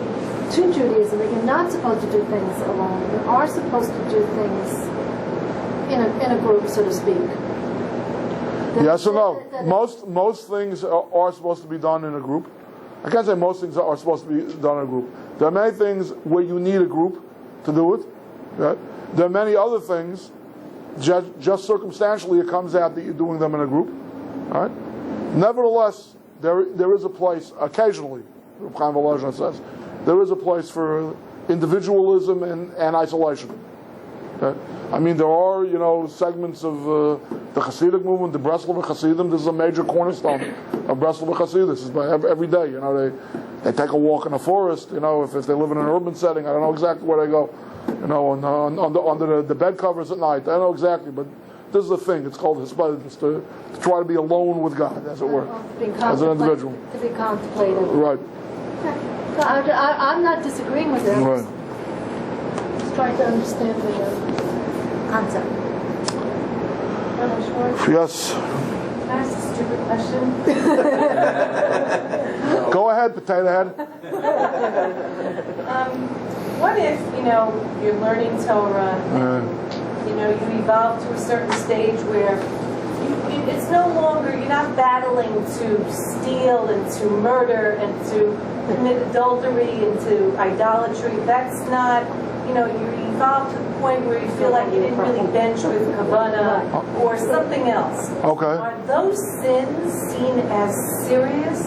to Judaism that you're not supposed to do things alone. You are supposed to do things in a group, so to speak. Yes or no? Most things are supposed to be done in a group. I can't say most things are supposed to be done in a group. There are many things where you need a group to do it. Right? There are many other things, just circumstantially it comes out that you're doing them in a group. Right? Nevertheless, there is a place, occasionally, Reb Chaim Volozhiner says, there is a place for individualism and isolation. Okay? I mean, there are, segments of the Hasidic movement, the Breslover Hasidim. This is a major cornerstone of Breslover Hasidus. It's every day, they take a walk in the forest. If they live in an urban setting, I don't know exactly where they go. Under the bed covers at night. I don't know exactly, but this is the thing. It's called Hisbadus, to try to be alone with God, as it were, as an individual. To be contemplative. Right. Okay. I'm not disagreeing with it. Right. Just trying to understand the concept. Rabbi Schwartz, Yes. can I ask a stupid question? Go ahead, potato head. What if, you're learning Torah, and, you evolve to a certain stage where it's no longer, you're not battling to steal and to murder and to commit adultery and to idolatry. That's not, you evolve to the point where you feel like you didn't really bench with kavanah or something else. Okay. Are those sins seen as serious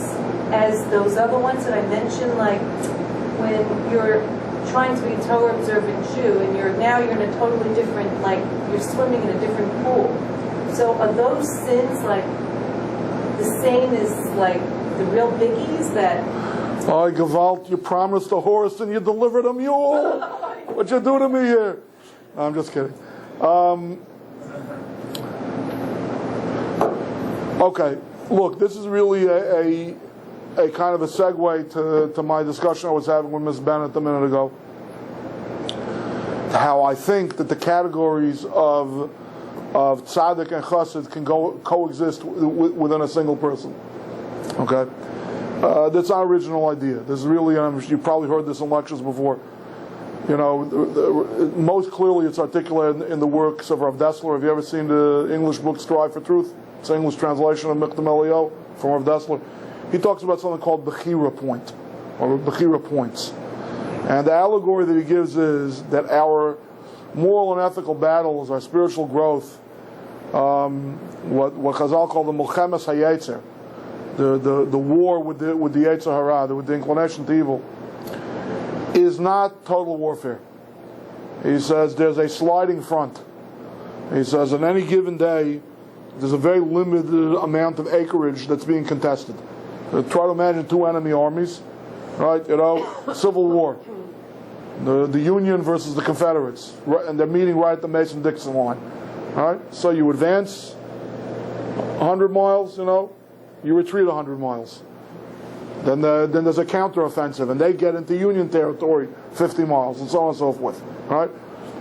as those other ones that I mentioned, like when you're trying to be a Torah observant Jew and you're in a totally different, like you're swimming in a different pool? So are those sins like the same as like the real biggies that? Oh, Gewalt, you promised a horse and you delivered a mule. What'd you do to me here? No, I'm just kidding. Okay, look, this is really a kind of a segue to my discussion I was having with Ms. Bennett a minute ago. How I think that the categories of tzaddik and chassid can coexist within a single person. Okay? That's our original idea. This is really, you've probably heard this in lectures before. Most clearly it's articulated in the works of Rav Dessler. Have you ever seen the English book Strive for Truth? It's an English translation of Michtam Elio from Rav Dessler. He talks about something called Bechira point, or Bechira points. And the allegory that he gives is that our moral and ethical battles, our spiritual growth, what Chazal call the Mulchemes HaYetzer, the war with the Yetzer Hara, with the inclination to evil, is not total warfare. He says there's a sliding front. He says on any given day, there's a very limited amount of acreage that's being contested. Try to imagine two enemy armies, right? Civil War. The Union versus the Confederates, right, and they're meeting right at the Mason-Dixon line. All right? So you advance 100 miles, you retreat 100 miles. Then there's a counteroffensive, and they get into Union territory 50 miles, and so on and so forth. Right?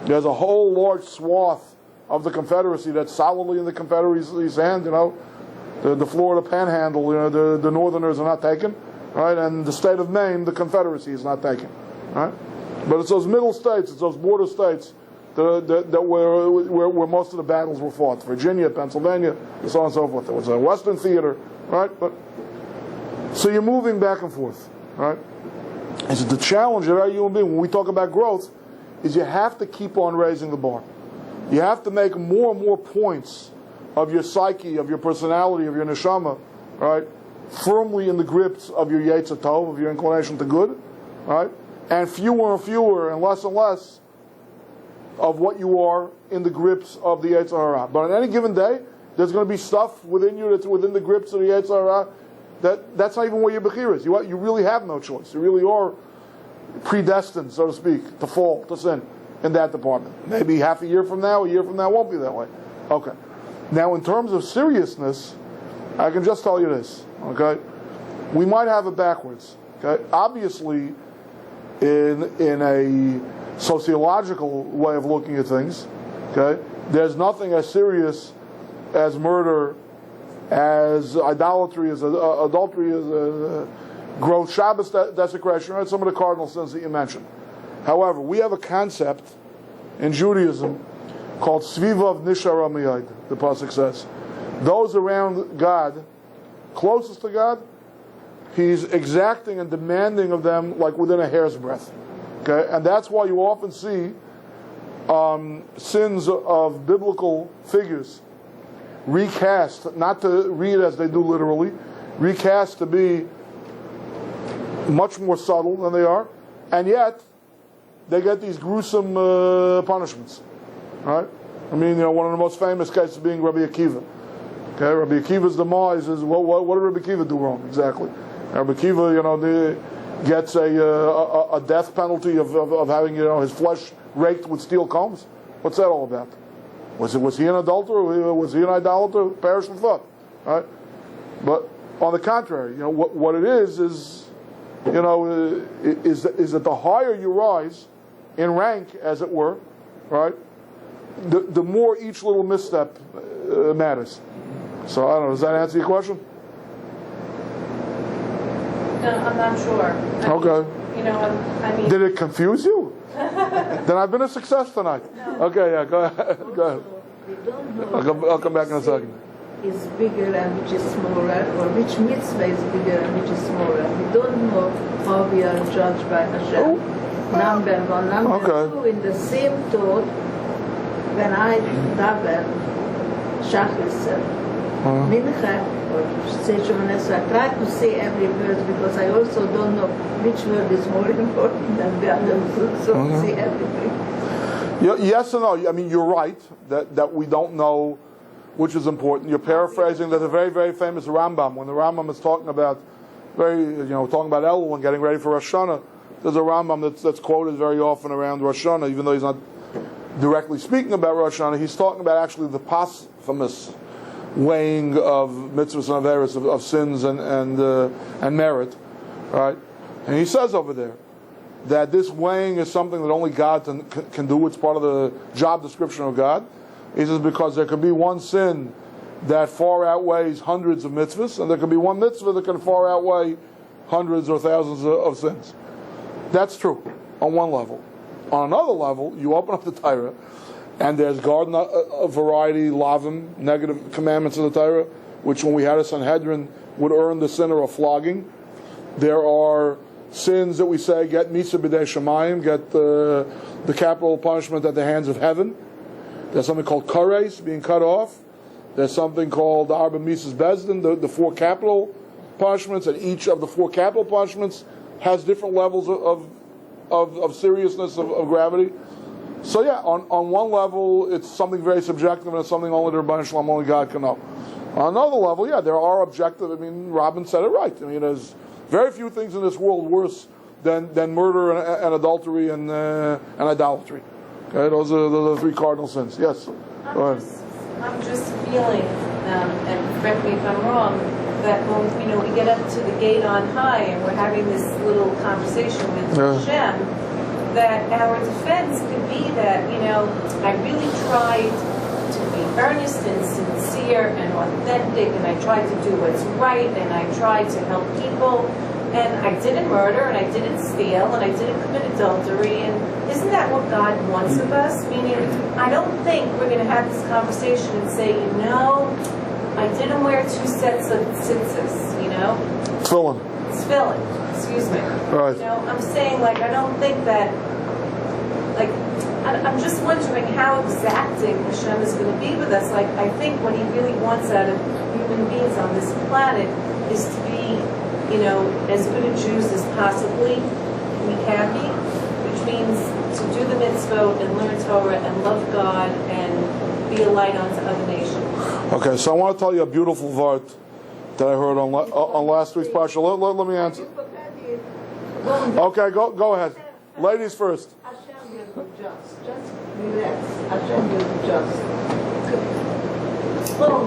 There's a whole large swath of the Confederacy that's solidly in the Confederacy's hand. The Florida Panhandle, the Northerners are not taken, right? And the state of Maine, the Confederacy is not taken, right? But it's those middle states, it's those border states that where most of the battles were fought. Virginia, Pennsylvania, and so on and so forth. There was a Western theater, right? But so you're moving back and forth, right? And so the challenge of every human being, when we talk about growth, is you have to keep on raising the bar. You have to make more and more points of your psyche, of your personality, of your neshama, right, firmly in the grips of your yetzer tov, of your inclination to good, right, and fewer and less of what you are in the grips of the yetzer hara. But on any given day, there's going to be stuff within you that's within the grips of the yetzer hara that's not even where your bechira is. You really have no choice. You really are predestined, so to speak, to fall, to sin in that department. Maybe half a year from now won't be that way. Okay. Now, in terms of seriousness, I can just tell you this, okay? We might have it backwards, okay? Obviously, in a sociological way of looking at things, okay, there's nothing as serious as murder, as idolatry, as adultery, as gross Shabbos desecration, right? Some of the cardinal sins that you mentioned. However, we have a concept in Judaism called Svivav Nishara Miyad, the pasuk says. Those around God, closest to God, He's exacting and demanding of them like within a hair's breadth. Okay? And that's why you often see sins of biblical figures recast, not to read as they do literally, recast to be much more subtle than they are, and yet they get these gruesome punishments. Right? I mean, one of the most famous cases being Rabbi Akiva. Okay, Rabbi Akiva's demise is what did Rabbi Akiva do wrong exactly? Rabbi Akiva, gets a death penalty of having his flesh raked with steel combs. What's that all about? Was he an adulterer? Was he an idolater? Perish with thought. Right? But on the contrary, what it is that the higher you rise in rank, as it were, right, the more each little misstep matters. So I don't know. Does that answer your question? No, I'm not sure. I mean. Did it confuse you? Then I've been a success tonight. No. Okay, yeah, go ahead. We don't know I'll come back in a second. Is bigger and which is smaller, or which mitzvah is bigger and which is smaller. We don't know how we are judged by Hashem. Number one. Number two, in the same thought, when I daven Shachris, Mincha, or Seichomanes, I try to say every word because I also don't know which word is more important than the other, so say everything. Yes and no. I mean, you're right that we don't know which is important. You're paraphrasing that the very, very famous Rambam, when the Rambam is talking about talking about Elul and getting ready for Rosh Hashanah, there's a Rambam that's quoted very often around Rosh Hashanah, even though he's not directly speaking about Rosh Hashanah, he's talking about actually the posthumous weighing of mitzvahs and averos, of sins and merit, right? And he says over there that this weighing is something that only God can do. It's part of the job description of God. He says because there could be one sin that far outweighs hundreds of mitzvahs, and there could be one mitzvah that can far outweigh hundreds or thousands of sins. That's true on one level. On another level, you open up the Torah, and there's garden variety, lavim, negative commandments of the Torah, which when we had a Sanhedrin would earn the sinner a flogging. There are sins that we say get misa b'dei shamayim, get the capital punishment at the hands of heaven. There's something called kares, being cut off. There's something called the arba misas bezdin, the four capital punishments, and each of the four capital punishments has different levels of seriousness, of gravity. So yeah, on one level, it's something very subjective, and it's something only the Rebbeinu Shalom, only God can know. On another level, yeah, there are objective. I mean, Robin said it right. I mean, there's very few things in this world worse than murder and adultery and idolatry. Okay, those are the three cardinal sins. Yes. Go ahead. I'm just feeling, and correct me if I'm wrong, that when we get up to the gate on high and we're having this little conversation with Hashem, that our defense could be that, I really tried to be earnest and sincere and authentic, and I tried to do what's right, and I tried to help people, and I didn't murder, and I didn't steal, and I didn't commit adultery, and isn't that what God wants of us? Meaning, I don't think we're going to have this conversation and say, I didn't wear 2 sets of tzitzis, Tefillin. Tefillin, excuse me. Right. I'm saying, I don't think that, I'm just wondering how exacting Hashem is going to be with us. I think what He really wants out of human beings on this planet is to be, as good a Jews as possibly we can be, which means to do the mitzvot and learn Torah and love God and be a light unto other nations. Okay, so I want to tell you a beautiful word that I heard on last week's parsha. Let me answer. Okay, go ahead. Ladies first. Hashem will be just. Just relax. Hashem will be just. Well,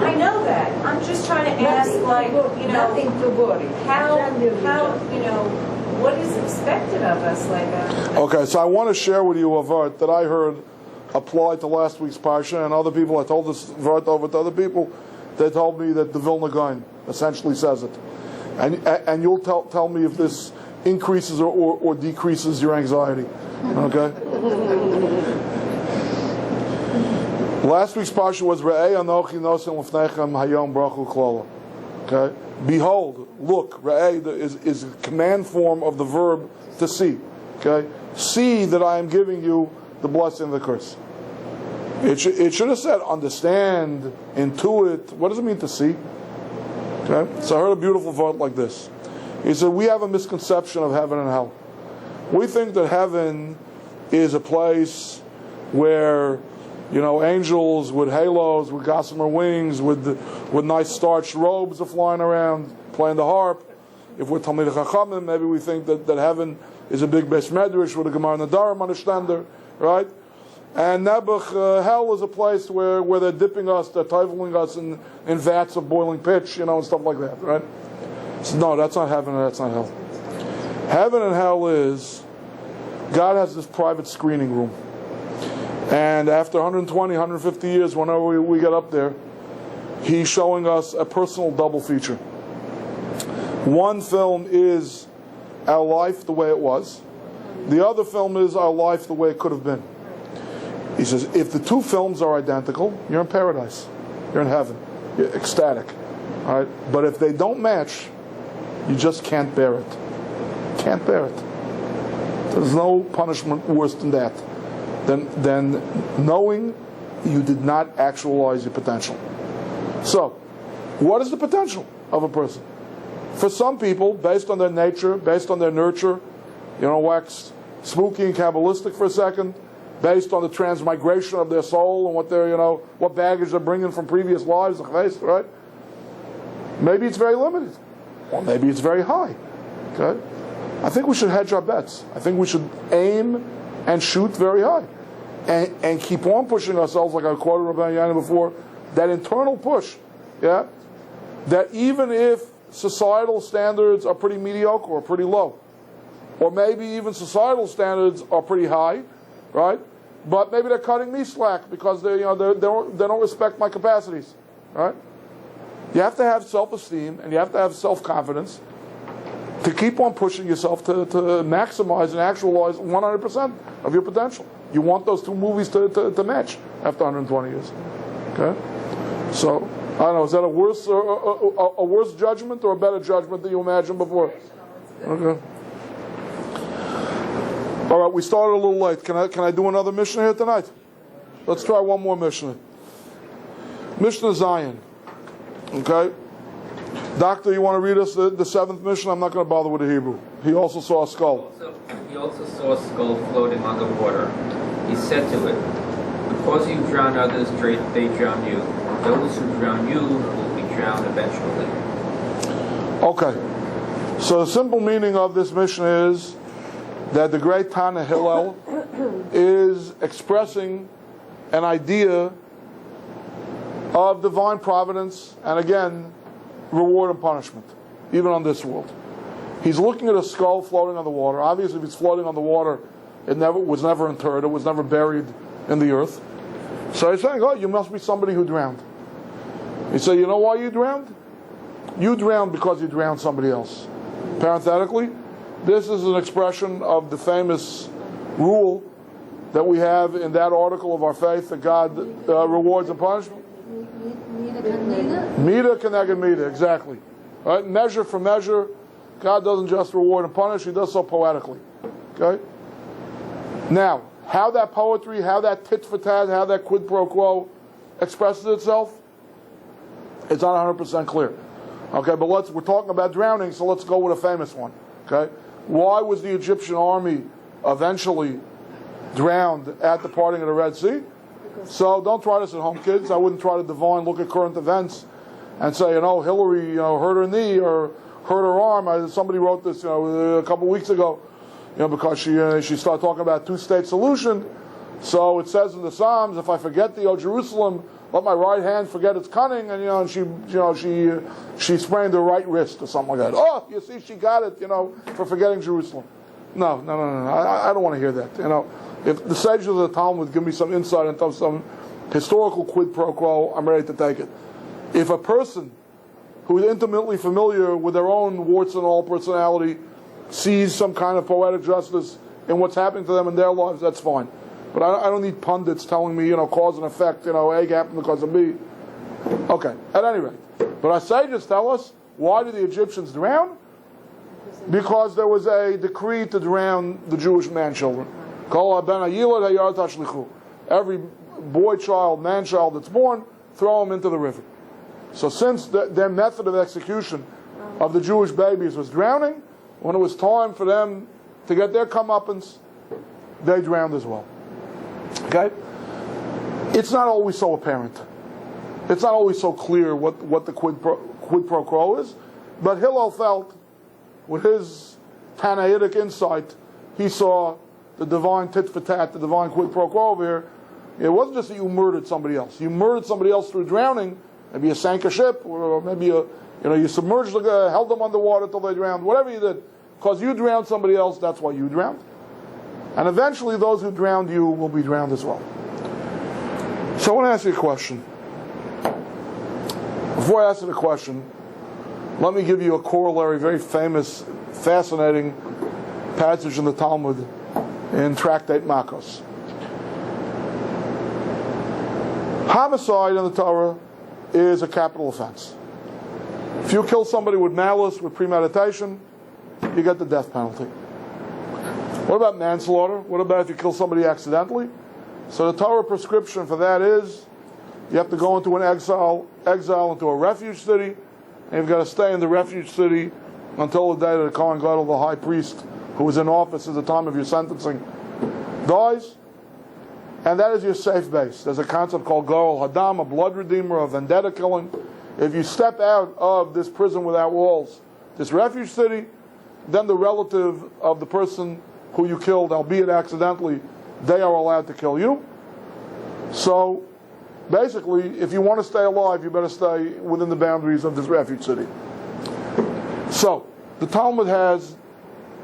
I know that. I'm just trying to ask, nothing to worry. how, Hashem will be just. what is expected of us? Okay, so I want to share with you a word that I heard applied to last week's parsha, and other people, I told this word over to other people, they told me that the Vilna Gaon essentially says it. And you'll tell me if this increases or decreases your anxiety. Okay? Last week's parsha was Re'ei Anochi Nosim Lefnechem Hayom Brachu Klola. Okay? Behold, look, Re'ei is a command form of the verb to see. Okay? See that I am giving you the blessing and the curse. It should have said understand, intuit. What does it mean to see? Okay? So I heard a beautiful thought like this. He said, we have a misconception of heaven and hell. We think that heaven is a place where, angels with halos, with gossamer wings, with nice starched robes are flying around, playing the harp. If we're Talmudic Chachamim, maybe we think that heaven is a big Beis Medrash with a Gemara Nadarim on the Shtander, right? And Nebuch, hell is a place where they're dipping us, they're toveling us in vats of boiling pitch, and stuff like that, right? So no, that's not heaven and that's not hell. Heaven and hell is, God has this private screening room. And after 120, 150 years, whenever we get up there, He's showing us a personal double feature. One film is our life the way it was. The other film is our life the way it could have been. He says, if the two films are identical, you're in paradise. You're in heaven. You're ecstatic. All right? But if they don't match, you just can't bear it. Can't bear it. There's no punishment worse than that. Than knowing you did not actualize your potential. So, what is the potential of a person? For some people, based on their nature, based on their nurture, wax spooky and Kabbalistic for a second, based on the transmigration of their soul and what they're, what baggage they're bringing from previous lives, right? Maybe it's very limited, or maybe it's very high. Okay, I think we should hedge our bets. I think we should aim and shoot very high, and keep on pushing ourselves, like I quoted Rabbi Yana before. That internal push, yeah. That even if societal standards are pretty mediocre or pretty low, or maybe even societal standards are pretty high, right? But maybe they're cutting me slack because they don't respect my capacities, right? You have to have self-esteem and you have to have self-confidence to keep on pushing yourself to maximize and actualize 100% of your potential. You want those two movies to match after 120 years, okay? So I don't know. Is that a worse judgment or a better judgment than you imagined before? Okay. All right, we started a little late. Can I do another Mishnah here tonight? Let's try one more Mishnah. Mishnah Zion. Okay? Doctor, you want to read us the seventh Mishnah? I'm not going to bother with the Hebrew. He also saw a skull. He also saw a skull floating on the water. He said to it, because you drown others, they drown you. Those who drown you will be drowned eventually. Okay. So the simple meaning of this Mishnah is that the great Tana Hillel is expressing an idea of divine providence and, again, reward and punishment, even on this world. He's looking at a skull floating on the water. Obviously, if it's floating on the water, it was never interred, it was never buried in the earth. So he's saying, oh, you must be somebody who drowned. He said, you know why you drowned? You drowned because you drowned somebody else. Parenthetically, this is an expression of the famous rule that we have in that article of our faith that God rewards and punishes. Mida keneged mida, exactly. Right? Measure for measure. God doesn't just reward and punish, He does so poetically. Okay? Now, how that poetry, how that tit for tat, how that quid pro quo expresses itself, it's not 100% clear. Okay, but we're talking about drowning, so let's go with a famous one. Okay? Why was the Egyptian army eventually drowned at the parting of the Red Sea? So don't try this at home, kids. I wouldn't try to divine, look at current events and say, Hillary, hurt her knee or hurt her arm. Somebody wrote this, a couple weeks ago, because she started talking about two-state solution. So it says in the Psalms, if I forget thee, O Jerusalem, let my right hand forget its cunning, and she sprained her right wrist or something like that. Oh, you see, she got it, for forgetting Jerusalem. No. I don't want to hear that. If the sages of the Talmud give me some insight into some historical quid pro quo, I'm ready to take it. If a person who is intimately familiar with their own warts and all personality sees some kind of poetic justice in what's happening to them in their lives, that's fine. But I don't need pundits telling me, cause and effect, A happened because of B. Okay, at any rate. But our sages tell us, why did the Egyptians drown? Because there was a decree to drown the Jewish man-children. Every boy child, man-child that's born, throw him into the river. So since their method of execution of the Jewish babies was drowning, when it was time for them to get their comeuppance, they drowned as well. Okay? It's not always so apparent. It's not always so clear what the quid pro quo is. But Hillel felt, with his Tanaitic insight, he saw the divine tit for tat, the divine quid pro quo over here. It wasn't just that you murdered somebody else. You murdered somebody else through drowning. Maybe you sank a ship, or maybe you submerged, held them underwater till they drowned. Whatever you did, because you drowned somebody else, that's why you drowned. And eventually, those who drowned you will be drowned as well. So I want to ask you a question. Before I ask you the question, let me give you a corollary, very famous, fascinating passage in the Talmud in Tractate Makos. Homicide in the Torah is a capital offense. If you kill somebody with malice, with premeditation, you get the death penalty. What about manslaughter? What about if you kill somebody accidentally? So the Torah prescription for that is you have to go into an exile into a refuge city, and you've got to stay in the refuge city until the day that the Kohen Gadol, the high priest, who was in office at the time of your sentencing, dies. And that is your safe base. There's a concept called Goel Hadam, a blood redeemer, a vendetta killing. If you step out of this prison without walls, this refuge city, then the relative of the person who you killed, albeit accidentally, they are allowed to kill you. So, basically, if you want to stay alive, you better stay within the boundaries of this refuge city. So, the Talmud has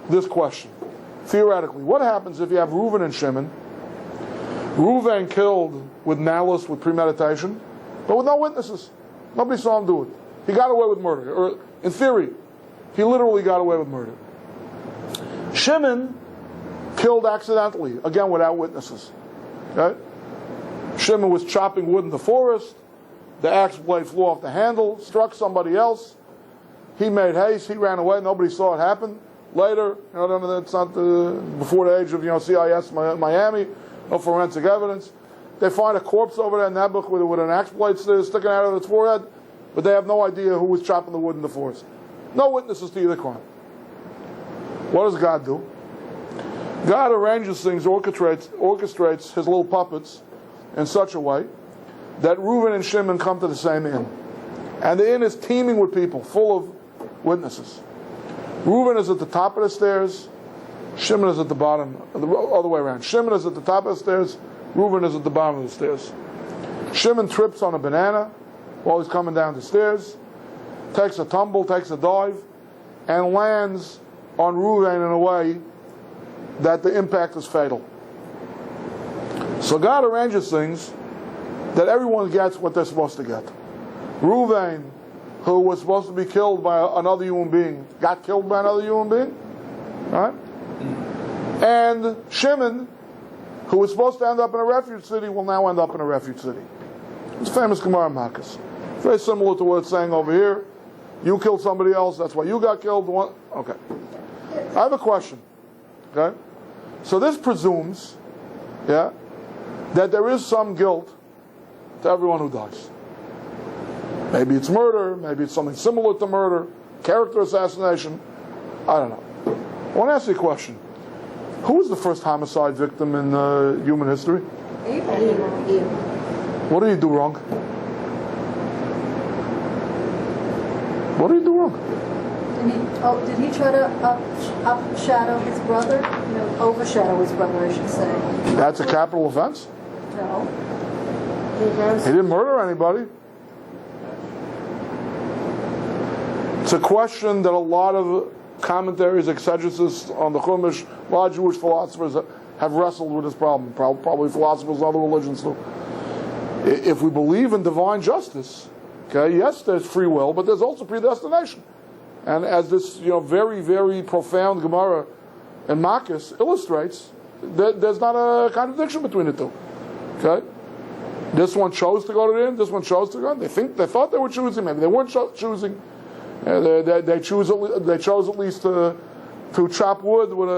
this question. Theoretically, what happens if you have Reuven and Shimon? Reuven killed with malice, with premeditation, but with no witnesses. Nobody saw him do it. He got away with murder. Or, in theory, he literally got away with murder. Shimon killed accidentally, again without witnesses. Okay? Shimon was chopping wood in the forest. The axe blade flew off the handle, struck somebody else. He made haste. He ran away. Nobody saw it happen. Later, that's not before the age of CIS Miami. No forensic evidence. They find a corpse over there in Nabuch with an axe blade sticking out of its forehead, but they have no idea who was chopping the wood in the forest. No witnesses to either crime. What does God do? God arranges things, orchestrates his little puppets in such a way that Reuven and Shimon come to the same inn. And the inn is teeming with people, full of witnesses. Reuven is at the top of the stairs, Shimon is at the bottom, the other way around. Shimon is at the top of the stairs, Reuven is at the bottom of the stairs. Shimon trips on a banana while he's coming down the stairs, takes a tumble, takes a dive, and lands on Reuven in a way that the impact is fatal. So God arranges things that everyone gets what they're supposed to get. Reuven who was supposed to be killed by another human being, got killed by another human being. Right? And Shimon, who was supposed to end up in a refuge city, will now end up in a refuge city. It's famous Gemara Makkas. Very similar to what it's saying over here. You killed somebody else, that's why you got killed. Okay. I have a question. Okay? So this presumes, that there is some guilt to everyone who dies. Maybe it's murder, maybe it's something similar to murder, character assassination. I don't know. I want to ask you a question. Who was the first homicide victim in human history? What did he do wrong? What did he do wrong? Did he try to upshadow his brother? Overshadow his brother, I should say. That's a capital offense? No. He didn't murder anybody. It's a question that a lot of commentaries, exegetists on the Chumash, a lot of Jewish philosophers have wrestled with this problem. Probably philosophers of other religions too. If we believe in divine justice, yes, there's free will, but there's also predestination. And as this, very, very profound Gemara in Makkas illustrates, there's not a contradiction between the two. Okay, this one chose to go to the inn. This one chose to go. They thought they were choosing. Maybe they weren't choosing. They chose at least to chop wood with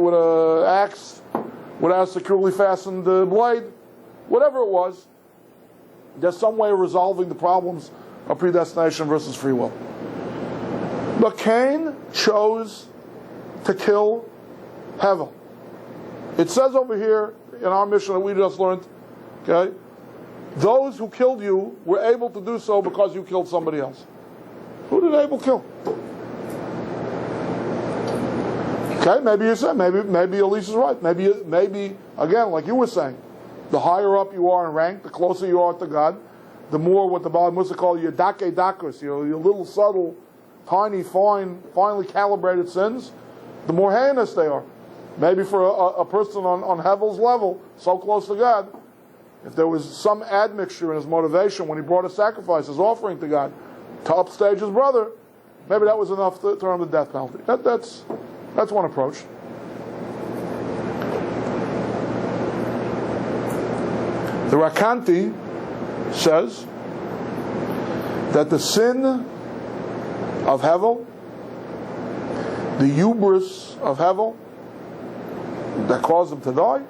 a axe without a securely fastened blade. Whatever it was, there's some way of resolving the problems of predestination versus free will. But Cain chose to kill Hevel. It says over here in our mission that we just learned, those who killed you were able to do so because you killed somebody else. Who did Abel kill? Maybe you said, maybe Elise is right. Maybe again, like you were saying, the higher up you are in rank, the closer you are to God, the more what the Baalei Mussar call your dake dakus, your little subtle, tiny, finely calibrated sins, the more heinous they are. Maybe for a person on Hevel's level, so close to God, if there was some admixture in his motivation when he brought a sacrifice, his offering to God, to upstage his brother, maybe that was enough to earn the death penalty. That's one approach. The Rakanti says that the sin of Hevel, the hubris of Hevel, that caused him to die,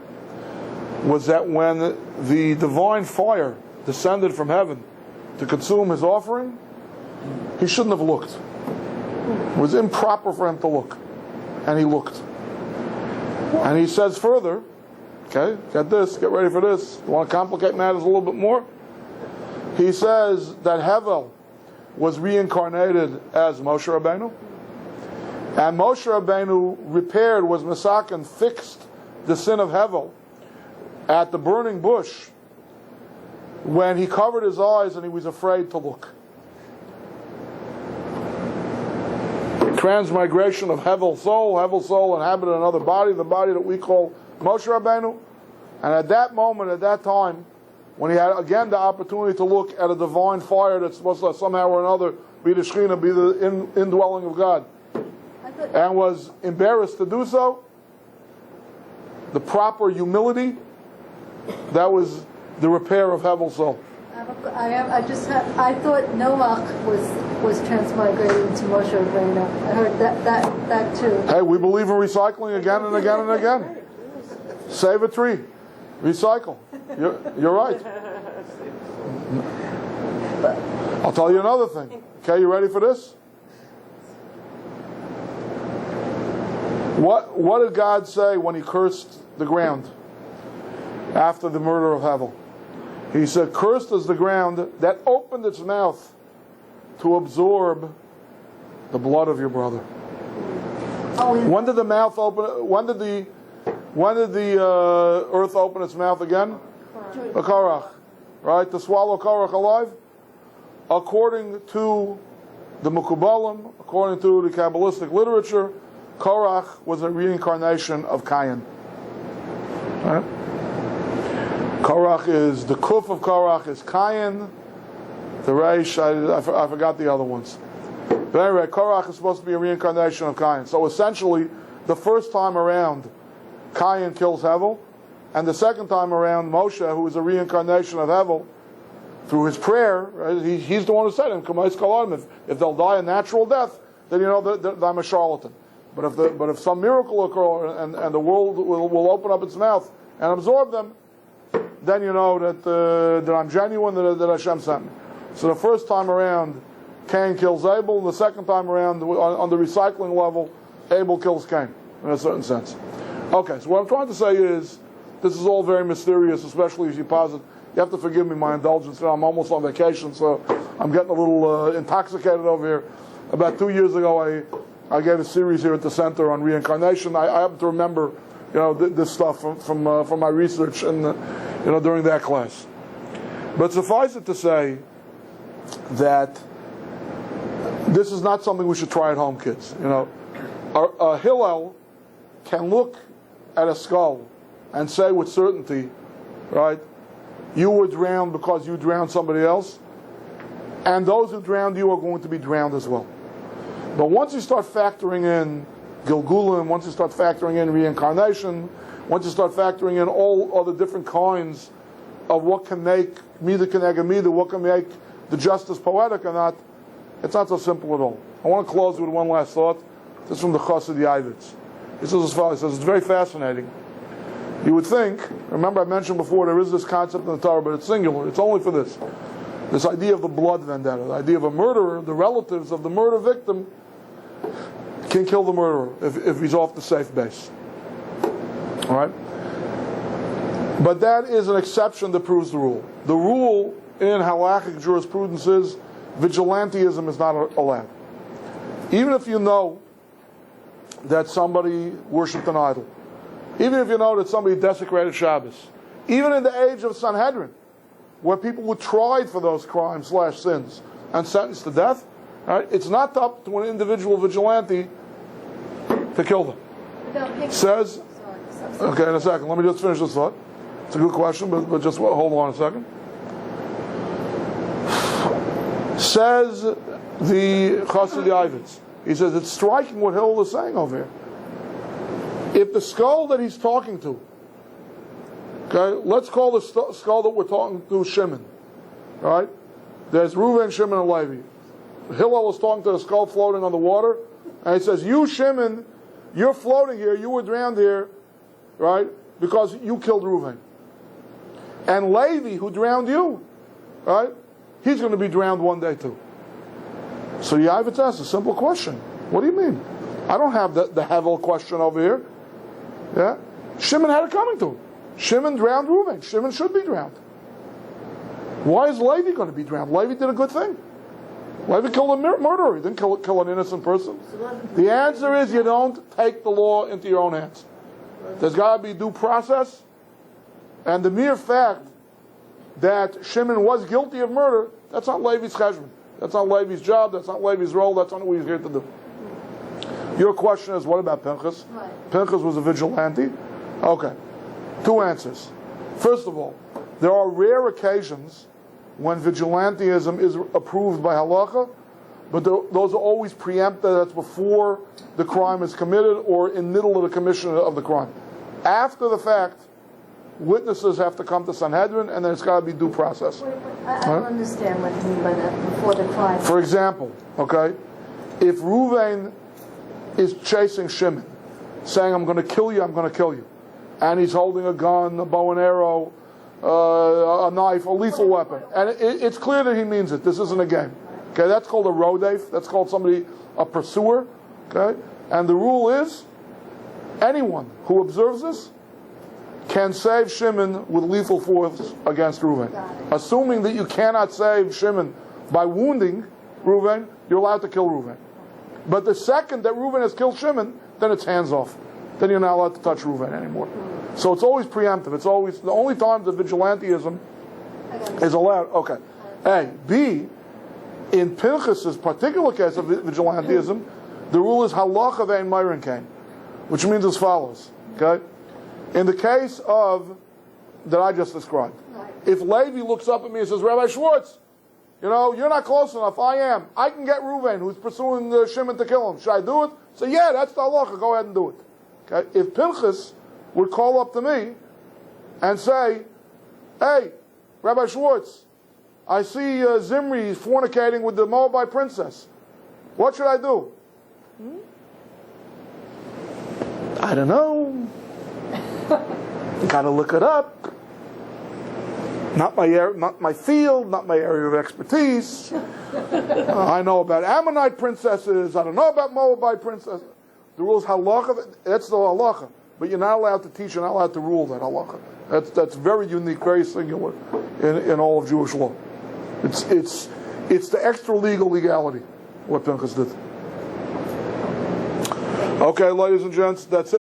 was that when the divine fire descended from heaven to consume his offering, he shouldn't have looked. It was improper for him to look. And he looked. And he says further, get ready for this. You want to complicate matters a little bit more? He says that Hevel was reincarnated as Moshe Rabbeinu. And Moshe Rabbeinu was Masakin, fixed the sin of Hevel at the burning bush when he covered his eyes and he was afraid to look. Transmigration of Hevel's soul inhabited another body, the body that we call Moshe Rabbeinu. And at that moment, at that time, when he had again the opportunity to look at a divine fire that's supposed to somehow or another be the Shekhinah, be the indwelling of God, and was embarrassed to do so, the proper humility, that was the repair of Hevel's soul. I thought Noach was transmigrated into Moshe Rabbeinu. I heard that too. Hey, we believe in recycling again and again and again. Save a tree, recycle. You're right. I'll tell you another thing. Okay, you ready for this? What did God say when he cursed the ground after the murder of Hevel? He said, "Cursed is the ground that opened its mouth to absorb the blood of your brother." When did the mouth open? When did the earth open its mouth again? A Korach, right? To swallow Korach alive. According to the Mukubalim, according to the Kabbalistic literature, Korach was a reincarnation of Cain. Right? Korach is the kuf of Korach is Cain. The Reish, I forgot the other ones. But anyway, Korach is supposed to be a reincarnation of Cain. So essentially, the first time around, Cain kills Hevel, and the second time around, Moshe, who is a reincarnation of Hevel, through his prayer, right, he's the one who said him, if they'll die a natural death, then you know that I'm a charlatan. But if some miracle occurs and the world will open up its mouth and absorb them, then you know that I'm genuine, that Hashem sent me. So the first time around, Cain kills Abel. The second time around, on the recycling level, Abel kills Cain, in a certain sense. Okay, so what I'm trying to say is, this is all very mysterious, especially if you posit. You have to forgive me my indulgence. I'm almost on vacation, so I'm getting a little intoxicated over here. About 2 years ago, I gave a series here at the center on reincarnation. I happen to remember, this stuff from my research and during that class. But suffice it to say that this is not something we should try at home, kids. A Hillel can look at a skull and say with certainty, right, you were drowned because you drowned somebody else, and those who drowned you are going to be drowned as well. But once you start factoring in Gilgulim, once you start factoring in reincarnation, once you start factoring in all other different kinds of what can make Mida Kenega Mida, what can make the justice poetic or not, it's not so simple at all. I want to close with one last thought. This is from the Chassid Yavitz. He says as follows. He says, it's very fascinating. You would think, remember I mentioned before, there is this concept in the Torah, but it's singular. It's only for this. This idea of the blood vendetta, the idea of a murderer, the relatives of the murder victim can kill the murderer if he's off the safe base. All right? But that is an exception that proves the rule. The rule in halakhic jurisprudence is vigilantism is not allowed. Even if you know that somebody worshipped an idol, even if you know that somebody desecrated Shabbos, even in the age of Sanhedrin, where people were tried for those crimes/sins and sentenced to death, right, it's not up to an individual vigilante to kill them. Says, okay, in a second, let me just finish this thought. It's a good question, but just hold on a second. Says the Chassid Yavitz, he says, it's striking what Hillel is saying over here. If the skull that he's talking to, okay, let's call the skull that we're talking to Shimon, right? There's Reuven, Shimon, and Levi. Hillel is talking to the skull floating on the water, and he says, you, Shimon, you're floating here, you were drowned here, right, because you killed Reuven. And Levi, who drowned you, right, he's going to be drowned one day too. So Yavitz asks a simple question. What do you mean? I don't have the Hevel question over here. Yeah? Shimon had it coming to him. Shimon drowned Reuven. Shimon should be drowned. Why is Levi going to be drowned? Levi did a good thing. Levi killed a murderer. He didn't kill an innocent person. The answer is you don't take the law into your own hands. There's got to be due process. And the mere fact that Shimon was guilty of murder, that's not Levi's cheshbon. That's not Levi's job. That's not Levi's role. That's not what he's here to do. Your question is, what about Pinchas? Right. Pinchas was a vigilante. Okay. Two answers. First of all, there are rare occasions when vigilantism is approved by halacha, but those are always preempted. That's before the crime is committed or in middle of the commission of the crime. After the fact, witnesses have to come to Sanhedrin, and there's got to be due process. I don't understand what you mean by that, before the crime. For example, okay, if Reuven is chasing Shimon, saying, I'm going to kill you, I'm going to kill you, and he's holding a gun, a bow and arrow, a knife, a lethal weapon, and it's clear that he means it. This isn't a game. Okay, that's called a rodef. That's called somebody, a pursuer. Okay, and the rule is, anyone who observes this can save Shimon with lethal force against Reuven. Assuming that you cannot save Shimon by wounding Reuven, you're allowed to kill Reuven. But the second that Reuven has killed Shimon, then it's hands off. Then you're not allowed to touch Reuven anymore. So it's always preemptive. It's always the only time that vigilantism is allowed. Okay. A. B. In Pinchas' particular case of vigilantism, the rule is halacha ve'en mayrin kain, which means as follows. Okay. In the case of that I just described, if Levi looks up at me and says, Rabbi Schwartz, you're not close enough. I am. I can get Reuven, who's pursuing Shimon to kill him. Should I do it? So yeah, that's the halacha. Go ahead and do it. Okay? If Pinchas would call up to me and say, hey, Rabbi Schwartz, I see Zimri fornicating with the Moabite princess. What should I do? I don't know. Got to look it up. Not my field, not my area of expertise. I know about Ammonite princesses. I don't know about Moabite princesses. The rule is halacha. That's the halacha. But you're not allowed to teach. You're not allowed to rule that halacha. That's very unique, very singular in all of Jewish law. It's the extra legal legality what Pinchas did. Okay, ladies and gents, that's it.